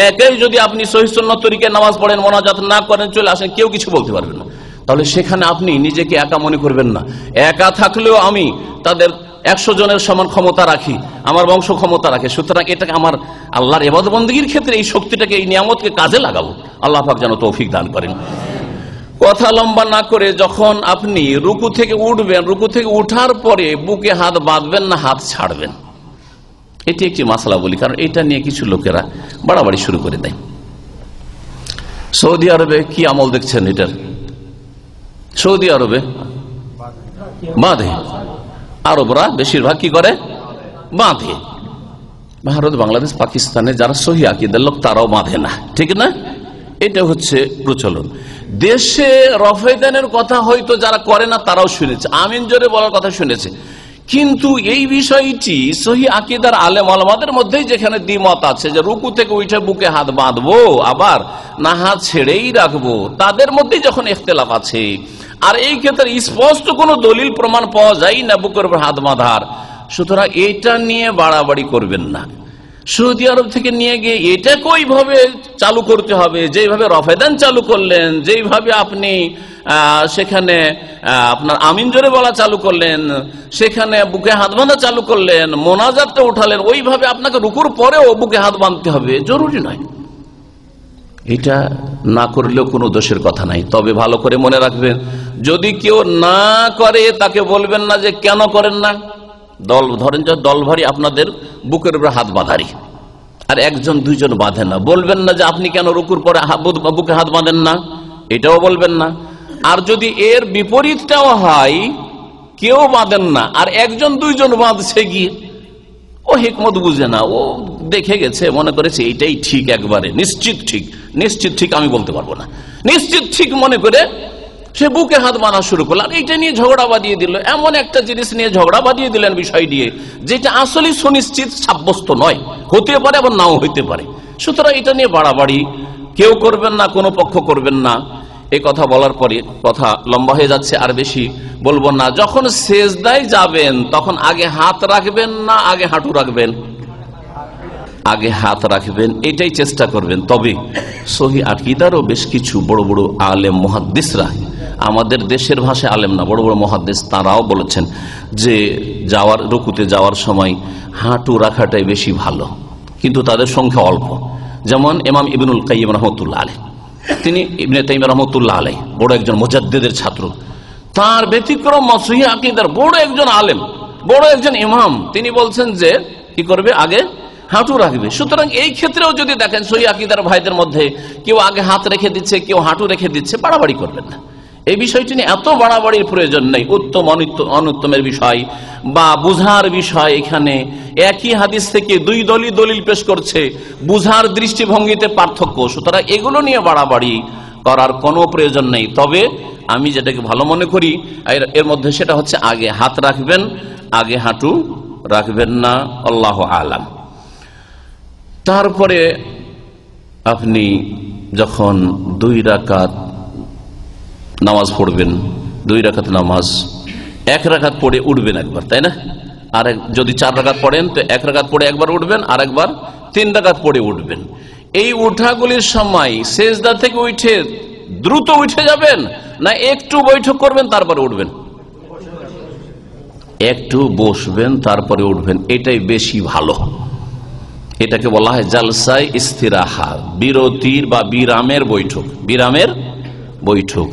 একাই যদি আপনি সহিহ সুন্নাত তরিকায় নামাজ পড়েন, মোনাজাত না করেন, চলে আসেন, কেউ কিছু বলতে পারবে না। তাহলে সেখানে আপনি নিজেকে একা মনে করবেন না। একা থাকলেও আমি তাদের 100 জনের সমান ক্ষমতা রাখি, আমার বংশ ক্ষমতা রাখে, সুতরাং এটাকে আমার আল্লাহর ইবাদত বন্দেগীর ক্ষেত্রে এই শক্তিটাকে, এই নিয়ামতকে কাজে লাগাবো। আল্লাহ পাক যেন তৌফিক দান করেন। কথা লম্বা না করে যখন আপনি রুকু থেকে উঠবেন, রুকু থেকে উঠার পরে বুকে হাত বাঁধবেন না হাত ছাড়বেন, এটি একটি মাসলা বলি, কারণ এটা নিয়ে কিছু লোকেরা বাড়াবাড়ি শুরু করে দেয়। সৌদি আরবে কি আমল দেখছেন এটার? সৌদি আরবে বাঁধে, আরবরা বেশিরভাগ কি করে? বাঁধে। ভারত, বাংলাদেশ, পাকিস্তানে যারা সহি আকীদার লোক তারাও বাঁধে না, ঠিক না? এটা হচ্ছে প্রচলন। দেশে রফায়দানের কথা হয়তো যারা করে না তারাও শুনেছে, আমিন জোরে বলার কথা শুনেছে, কিন্তু এই বিষয়টি সহি আকীদার আলেম ওলামাদের মধ্যেই যেখানে দ্বিমত আছে যে রুকু থেকে উঠে বুকে হাত বাঁধবো আবার না হাত ছেড়েই রাখবো, তাদের মধ্যেই যখন ইখতিলাফ আছে, আর এই ক্ষেত্রে স্পষ্ট কোনো দলিল প্রমাণ পাওয়া যায় না বুকের উপর হাত বাঁধার, সুতরাং এটা নিয়ে বাড়াবাড়ি করবেন না। সৌদি আরব থেকে নিয়ে গিয়ে এটাকে ওইভাবে চালু করতে হবে যেইভাবে রফায়দান চালু করলেন, যেইভাবে আপনি সেখানে আপনার আমিন জোরে বলা চালু করলেন, সেখানে বুকে হাত বাঁধা চালু করলেন, মোনাজাতটা উঠালেন, ওইভাবে আপনাকে রুকুর পরেও বুকে হাত বাঁধতে হবে, জরুরি নয়। এটা না করলেও কোনো দোষের কথা নাই। তবে ভালো করে মনে রাখবেন, যদি কেউ না করে তাকে বলবেন না যে কেন করেন না। দল ধরেন যে দল ভারী আপনাদের বুকের উপরে হাত বাঁধারি, আর 1-2 বাঁধে না, বলবেন না যে আপনি কেন রুকুর পরে বুকে হাত বাঁধেন না, এটাও বলবেন না। আর যদি এর বিপরীতটাও হয়, কেউ বাঁধেন না আর 1-2 বাঁধছে গিয়ে, ও হিকমত বুঝে না, ও দেখে গেছে, মনে করেছে এইটাই ঠিক, একবারে নিশ্চিত ঠিক আমি বলতে পারবো না, নিশ্চিত ঠিক মনে করে সে বুকে হাত বাঁধা শুরু করলো, আর এইটা নিয়ে ঝগড়া বাঁধিয়ে দিল। এমন একটা জিনিস নিয়ে ঝগড়া বাঁধিয়ে দিলেন বিষয় দিয়ে, যেটা আসলে সুনিশ্চিত সাব্যস্ত নয়, হতে পারে আবার নাও হইতে পারে। সুতরাং এটা নিয়ে বাড়াবাড়ি কেউ করবেন না, কোনো পক্ষ করবেন না। এই কথা বলার পরে কথা লম্বা হয়ে যাচ্ছে, আর বেশি বলবো না। যখন সেজদায় যাবেন তখন আগে হাত রাখবেন না আগে হাঁটু রাখবেন? আগে হাত রাখবেন, এটাই চেষ্টা করবেন। তবে সহি আকীদারও বেশ কিছু বড় বড় আলেম মুহাদ্দিসরা, আমাদের দেশের ভাষায় আলেম না, বড় বড় মুহাদ্দিস, তারাও বলেছেন যে রুকুতে যাওয়ার সময় হাঁটু রাখাটাই বেশি ভালো, কিন্তু তাদের সংখ্যা অল্প। যেমন ইমাম ইবনুল কাইয়িম রাহমাতুল্লাহ আলাইহি, তিনি ইবনে তাইমিয়া রাহমাতুল্লাহ আলাইহি বড় একজন মুজাদ্দিদের ছাত্র, তার ব্যতিক্রম সহি আকীদার বড় একজন আলেম, বড় একজন ইমাম, তিনি বলছেন যে কি করবে? আগে হাঁটু রাখবে। সুতরাং এই ক্ষেত্রেও যদি দেখেন সহি আকীদার ভাইদের মধ্যে কেউ আগে হাত রেখে দিচ্ছে, কেউ হাঁটু রেখে দিচ্ছে, বাড়াবাড়ি করবেন না। এই বিষয়টি নিয়ে এত বাড়াবাড়ির প্রয়োজন নেই। উত্তম অনুত্তমের বিষয় বা বুঝার বিষয়, এখানে একই হাদিস থেকে দুই দলই দলিল পেশ করছে, বুঝার দৃষ্টিভঙ্গিতে পার্থক্য, সুতরাং এগুলো নিয়ে বাড়াবাড়ি করার কোনো প্রয়োজন নেই। তবে আমি যেটাকে ভালো মনে করি এর মধ্যে সেটা হচ্ছে আগে হাত রাখবেন, আগে হাঁটু রাখবেন না, আল্লাহু আলাম। তারপরে আপনি যখন 2 রাকাত নামাজ পড়বেন, 2 রাকাত নামাজ 1 রাকাত পড়ে উঠবেন একবার, তাই না? আর যদি 4 রাকাত পড়েন তো 1 রাকাত পড়ে একবার উঠবেন, আর একবার 3 রাকাত পড়ে উঠবেন। এই উঠাগুলির সময় সেজদা থেকে উঠে দ্রুত উঠে যাবেন না একটু বৈঠক করবেন তারপরে উঠবেন? একটু বসবেন তারপরে উঠবেন, এটাই বেশি ভালো। এটাকে বলা হয় জালসায় ইস্তিরাহা, বিরতির বা বিরামের বৈঠক, বিরামের বৈঠক।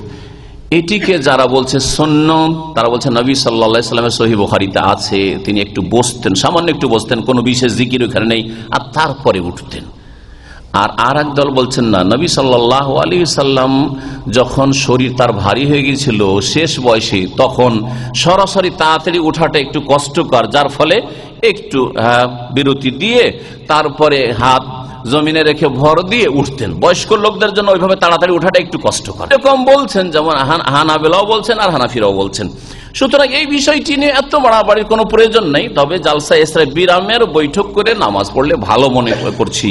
এটিকে যারা বলছে সুন্নাত, তারা বলছে নবী সাল্লাল্লাহু আলাইহি সাল্লামের সহিহ বুখারীতে আছে, তিনি একটু বসতেন, সামান্য একটু বসতেন, কোনো বিশেষ জিকির ওখানে নেই, আর তারপরে উঠতেন। আর এক দল বলছেন না, নবী সাল্লাল্লাহু আলাইহি সাল্লাম যখন শরীর তার ভারী হয়ে গিয়েছিল শেষ বয়সে, তখন সরাসরি তাড়াতাড়ি ওঠাটা একটু কষ্টকর, যার ফলে একটু বিরতি দিয়ে তারপরে হাত জমিনে রেখে ভর দিয়ে উঠতেন। বয়স্ক লোকদের জন্য ওইভাবে তাড়াতাড়ি উঠাটা একটু কষ্টকর, এরকম বলছেন, যেমন হানাবেলাও বলছেন আর হানাফিরাও বলছেন। সুতরাং এই বিষয়টি নিয়ে এত বাড়াবাড়ির কোনো প্রয়োজন নেই। তবে জালসা ইসরা বিরামের বৈঠক করে নামাজ পড়লে ভালো মনে করছি।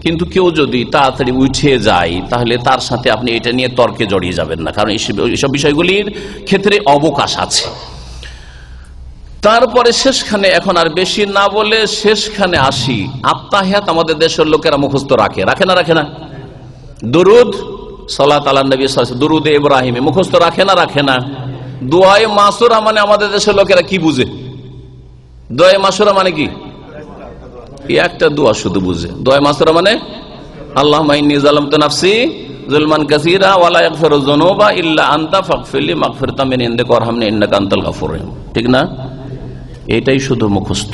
কিন্তু কেউ যদি তাড়াতাড়ি উঠে যায় তাহলে তার সাথে আপনি এটা নিয়ে তর্কে জড়িয়ে যাবেন না, কারণ এইসব বিষয়গুলির ক্ষেত্রে অবকাশ আছে। তারপরে শেষখানে, এখন আর বেশি না বলে শেষখানে আসি, আত্তাহিয়াত আমাদের দেশের লোকেরা মুখস্থ রাখে না রাখে না? দুরুদ সালাত আলা নবী সাল্লাল্লাহু আলাইহি ওয়াসাল্লাম, দুরুদ ইব্রাহিমে মুখস্থ রাখে না? দুআয়ে মাসুরা মানে আমাদের দেশের লোকেরা কি বুঝে? দুআয়ে মাসুরা মানে কি? একটা দোয়া শুধু বুঝে। দুআয়ে মাসুরা মানে আল্লাহুম্মা ইন্নী যালামতু নাফসি যুলমান কাসীরা ওয়া লা ইয়াগফিরুয যুনুবা ইল্লা আনতা ফাগফিরলি মাগফিরাতাম মিন ইনদিকা ওয়ারহামনি ইন্নাকা আনতাল গাফুরুর রহিম, ঠিক না? এটাই শুধু মুখস্থ,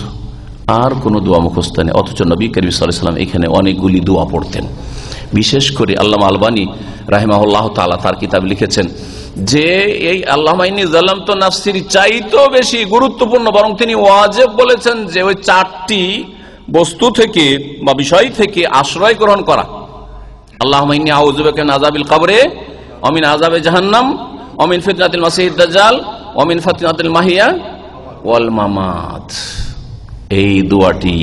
আর কোনো দোয়া মুখস্থ নেই। অথচ নবী করিম সাল্লাল্লাহু আলাইহি ওয়াসাল্লাম এখানে অনেকগুলি দোয়া পড়তেন। বিশেষ করে আল্লামা আলবানী রাহিমাহুল্লাহ তাআলা তার কিতাব লিখেছেন যে এই আল্লাহুম্মা ইন্নী যালামতু নাফসির চাইতেও বেশি গুরুত্বপূর্ণ, বরং তিনি ওয়াজিব বলেছেন যে ওই 4টি বস্তু থেকে বা বিষয় থেকে আশ্রয় গ্রহণ করা। আল্লাহুম্মা ইন্নী আউযু বিকা মিন আযাবিল কবরে ওয়া মিন আযাবি জাহান্নাম ওয়া মিন ফিতনাতিল মাসিহিদ দাজ্জাল ওয়া মিন ফিতনাতিল মাহিয়া ওয়াল মামাত। এই দোয়াটি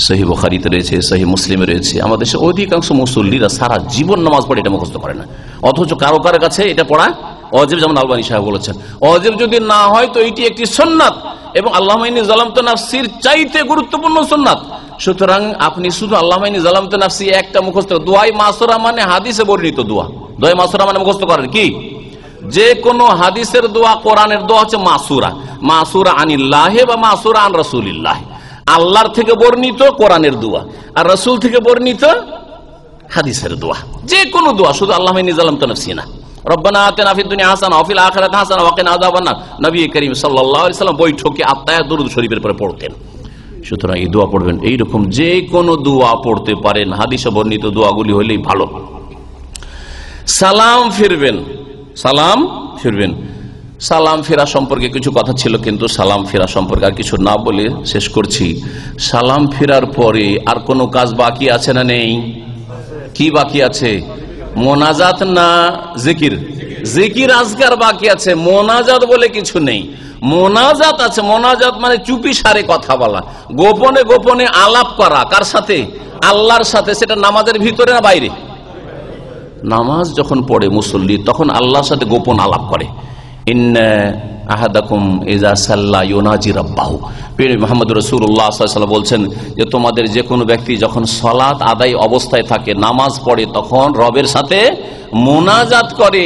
সহিহ বুখারীতে রয়েছে, সহিহ মুসলিমে রয়েছে। আমাদের দেশে অধিকাংশ মুসল্লিরা সারা জীবন নামাজ পড়ে এটা মুখস্থ করে না, অথচ কারো কারো কাছে এটা পড়া ওয়াজিব, যেমন আলবানী সাহেব বলেছেন। ওয়াজিব যদি না হয় তো এটি একটি সুন্নাত, এবং আল্লাহুম্মা ইন্নী যালামতু নাফসির চাইতে গুরুত্বপূর্ণ সুন্নাত। সুতরাং আপনি শুধু আল্লাহুম্মা ইন্নী যালামতু নাফসি একটা মুখস্থ, দুআয়ে মাসুরা মানে হাদিসে বর্ণিত দোয়া, দুআয়ে মাসুরা মানে মুখস্থ করেন কি? যে কোনো হাদিসের দোয়া, কোরআনের দোয়া হচ্ছে মাসুরা, মাসুরা আনিল্লাহি বা মাসুরা আন রাসূলিল্লাহ, আল্লাহর থেকে বর্ণিত কোরআনের দোয়া আর রাসূল থেকে বর্ণিত হাদিসের দোয়া। যে কোনো দোয়া, শুধু আল্লাহুম্মা ইন্নী যালামতু নাফসি না। রব্বানা আতিনা ফিদ দুনিয়া হাসানাহ ওয়া ফিল আখিরাতি হাসানাহ ওয়া কিনা আযাবান্নার, নবী করিম সাল্লাল্লাহু আলাইহি ওয়াসাল্লাম বৈঠকে আত্তাহিয়াত দুরূদ শরীফের পরে পড়তেন। সুতরাং এই দোয়া পড়বেন। এইরকম যে কোনো দোয়া পড়তে পারেন, হাদিসে বর্ণিত দোয়াগুলি হলেই ভালো। সালাম ফিরবেন, সালাম ফেরা সম্পর্কে কিছু কথা ছিল, কিন্তু সালাম ফেরা সম্পর্কে আর কিছু না বলে শেষ করছি। সালাম ফেরার পরে আর কোনো কাজ বাকি আছে না নেই? কি বাকি আছে? মোনাজাত না জিকির? জিকির আজকার বাকি আছে, মোনাজাত বলে কিছু নেই। মোনাজাত আছে। মোনাজাত মানে চুপি সারে কথা বলা, গোপনে গোপনে আলাপ করা। কার সাথে? আল্লাহর সাথে। সেটা নামাজের ভিতরে না বাইরে? নামাজ যখন পড়ে মুসল্লি, তখন আল্লাহর সাথে গোপন আলাপ করে। ইন্না আহাদাকুম ইযা সাল্লা ইউনাজি রাব্বাহু, মুহাম্মদ রাসূলুল্লাহ সাল্লাল্লাহু আলাইহি ওয়াসাল্লাম বলছেন যে তোমাদের যে কোনো ব্যক্তি যখন সালাত আদায় অবস্থায় থাকে, নামাজ পড়ে, তখন রবের সাথে মুনাজাত করে,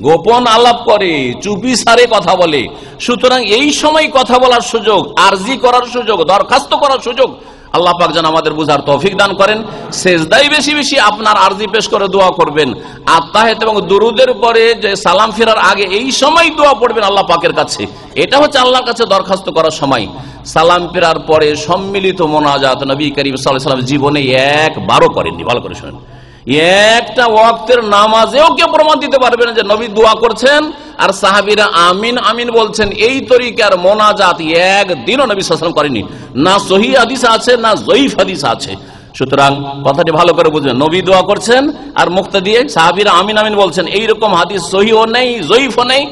গোপন আলাপ করে, চুপি সারে কথা বলে। সুতরাং এই সময় কথা বলার সুযোগ, আরজি করার সুযোগ, দরখাস্ত করার সুযোগ আল্লাহ পাক যেন আমাদের বুঝার তৌফিক দান করেন। সেজদায় বেশি বেশি আপনার আরজি পেশ করে দোয়া করবেন। আত্তাহিয়াত এবং দুরুদের পরে যে সালাম ফেরার আগে এই সময় দোয়া পড়বেন আল্লাহ পাকের কাছে। এটা হচ্ছে আল্লাহর কাছে দরখাস্ত করার সময়। সালাম ফেরার পরে সম্মিলিত মোনাজাত নবী করিম সাল্লাল্লাহু আলাইহি ওয়াসাল্লাম জীবনে একবারও করেননি। ভালো করে শুনেন, একটা ওয়াক্তের নামাজেও কেউ প্রমাণ দিতে পারবে না যে নবী দোয়া করছেন আর সাহাবীরা আমিন আমিন বলছেন। এই তরিকার মোনাজাত একদিনও নবী সাল্লাল্লাহু আলাইহি ওয়াসাল্লাম করেনি, না সহিহ হাদিস আছে না জয়ীফ হাদিস আছে। সুতরাং কথাটি ভালো করে বুঝবেন, নবী দোয়া করছেন আর মুক্তা দিয়ে সাহাবীরা আমিন আমিন বলছেন, এইরকম হাদিস সহিহও নেই জয়ীফও নেই।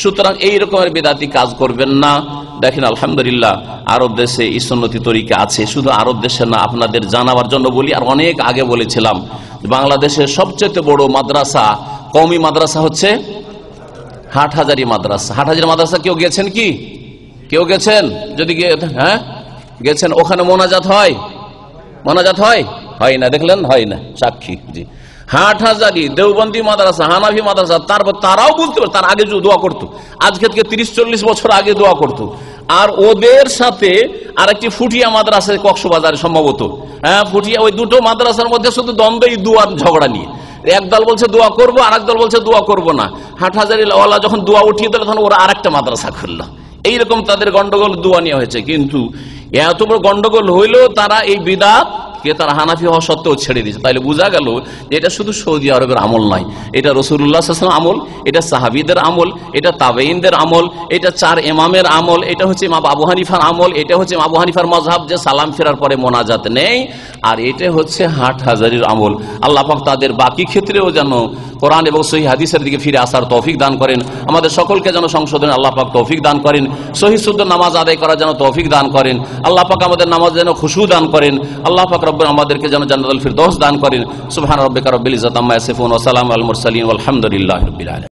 সুতরাং এই রকমের বিদাতি কাজ করবেন না। দেখেন আলহামদুলিল্লাহ আরব দেশে এই সুন্নতি তরিকা আছে, শুধু আরব দেশে না, আপনাদের জানাবার জন্য বলি। আর অনেক আগে বলেছিলাম, বাংলাদেশের সবচেয়ে বড় মাদ্রাসা, কওমি মাদ্রাসা হচ্ছে হাটহাজারী মাদ্রাসা। হাটহাজারী মাদ্রাসা কেউ গেছেন কি? কেউ গেছেন? যদি হ্যাঁ গেছেন, ওখানে মোনাজাত হয়? মোনাজাত হয়? হয় না, দেখলেন হয় না, সাক্ষী। জি, হাটহাজারী দেওবন্দি মাদ্রাসা, হানাফি মাদ্রাসা, তারাও বুঝতে পারে, তার আগে দোয়া করতো, আজকে থেকে 30-40 বছর আগে দোয়া করতো। আর ওদের সাথে আরেকটি ফুটিয়া মাদ্রাসা কক্সবাজারে সম্ভবত, হ্যাঁ ফুটিয়া, ওই দুটো মাদ্রাসার মধ্যে শুধু দ্বন্দ্ব, এই দোয়ার ঝগড়া নিয়ে। একদল বলছে দোয়া করবো, আর একদল বলছে দোয়া করবো না। হাটহাজারী ওয়ালা যখন দোয়া উঠিয়ে দিল, তখন ওরা আরেকটা মাদ্রাসা খুললো। এইরকম তাদের গন্ডগোল দোয়া নিয়ে হয়েছে। কিন্তু এত বড় গন্ডগোল হইলেও তারা এই বিদআত কে তারা হানাফি হওয়া সত্ত্বেও ছেড়ে দিয়েছে। তাইলে বোঝা গেল যে এটা শুধু সৌদি আরবের আমল নয়, এটা রাসূলুল্লাহ সাল্লাল্লাহু আলাইহি ওয়াসাল্লাম আমল, এটা সাহাবীদের আমল, এটা তাবেঈনদের আমল, এটা 4 ইমামের আমল, এটা হচ্ছে ইমাম আবু হানিফার আমল, এটা হচ্ছে আবু হানিফার মাযহাব যে সালাম ফেরার পরে মোনাজাত নেই, আর এটা হচ্ছে হাটহাজারীর আমল। আল্লাহ পাক তাদের বাকি ক্ষেত্রেও যেন কোরআন এবং সহিহ হাদিসের দিকে ফিরে আসার তৌফিক দান করেন। আমাদের সকলকে যেন সংশোধনে আল্লাহ পাক তৌফিক দান করেন, সহিহ শুদ্ধ নামাজ আদায় করার যেন তৌফিক দান করেন। আল্লাহ পাক আমাদের নামাজ যেন খুশু দান করেন। আল্লাহ পাক রব্বুল আমাদেরকে যেন জান্নাতুল ফিরদৌস দান করেন। সুবহান রাব্বিকা রাব্বিল ইজ্জাতি আম্মা ইয়াসিফুন ওয়া সালামুন আলাল মুরসালিন ওয়ালহামদুলিল্লাহি রাব্বিল আলামিন।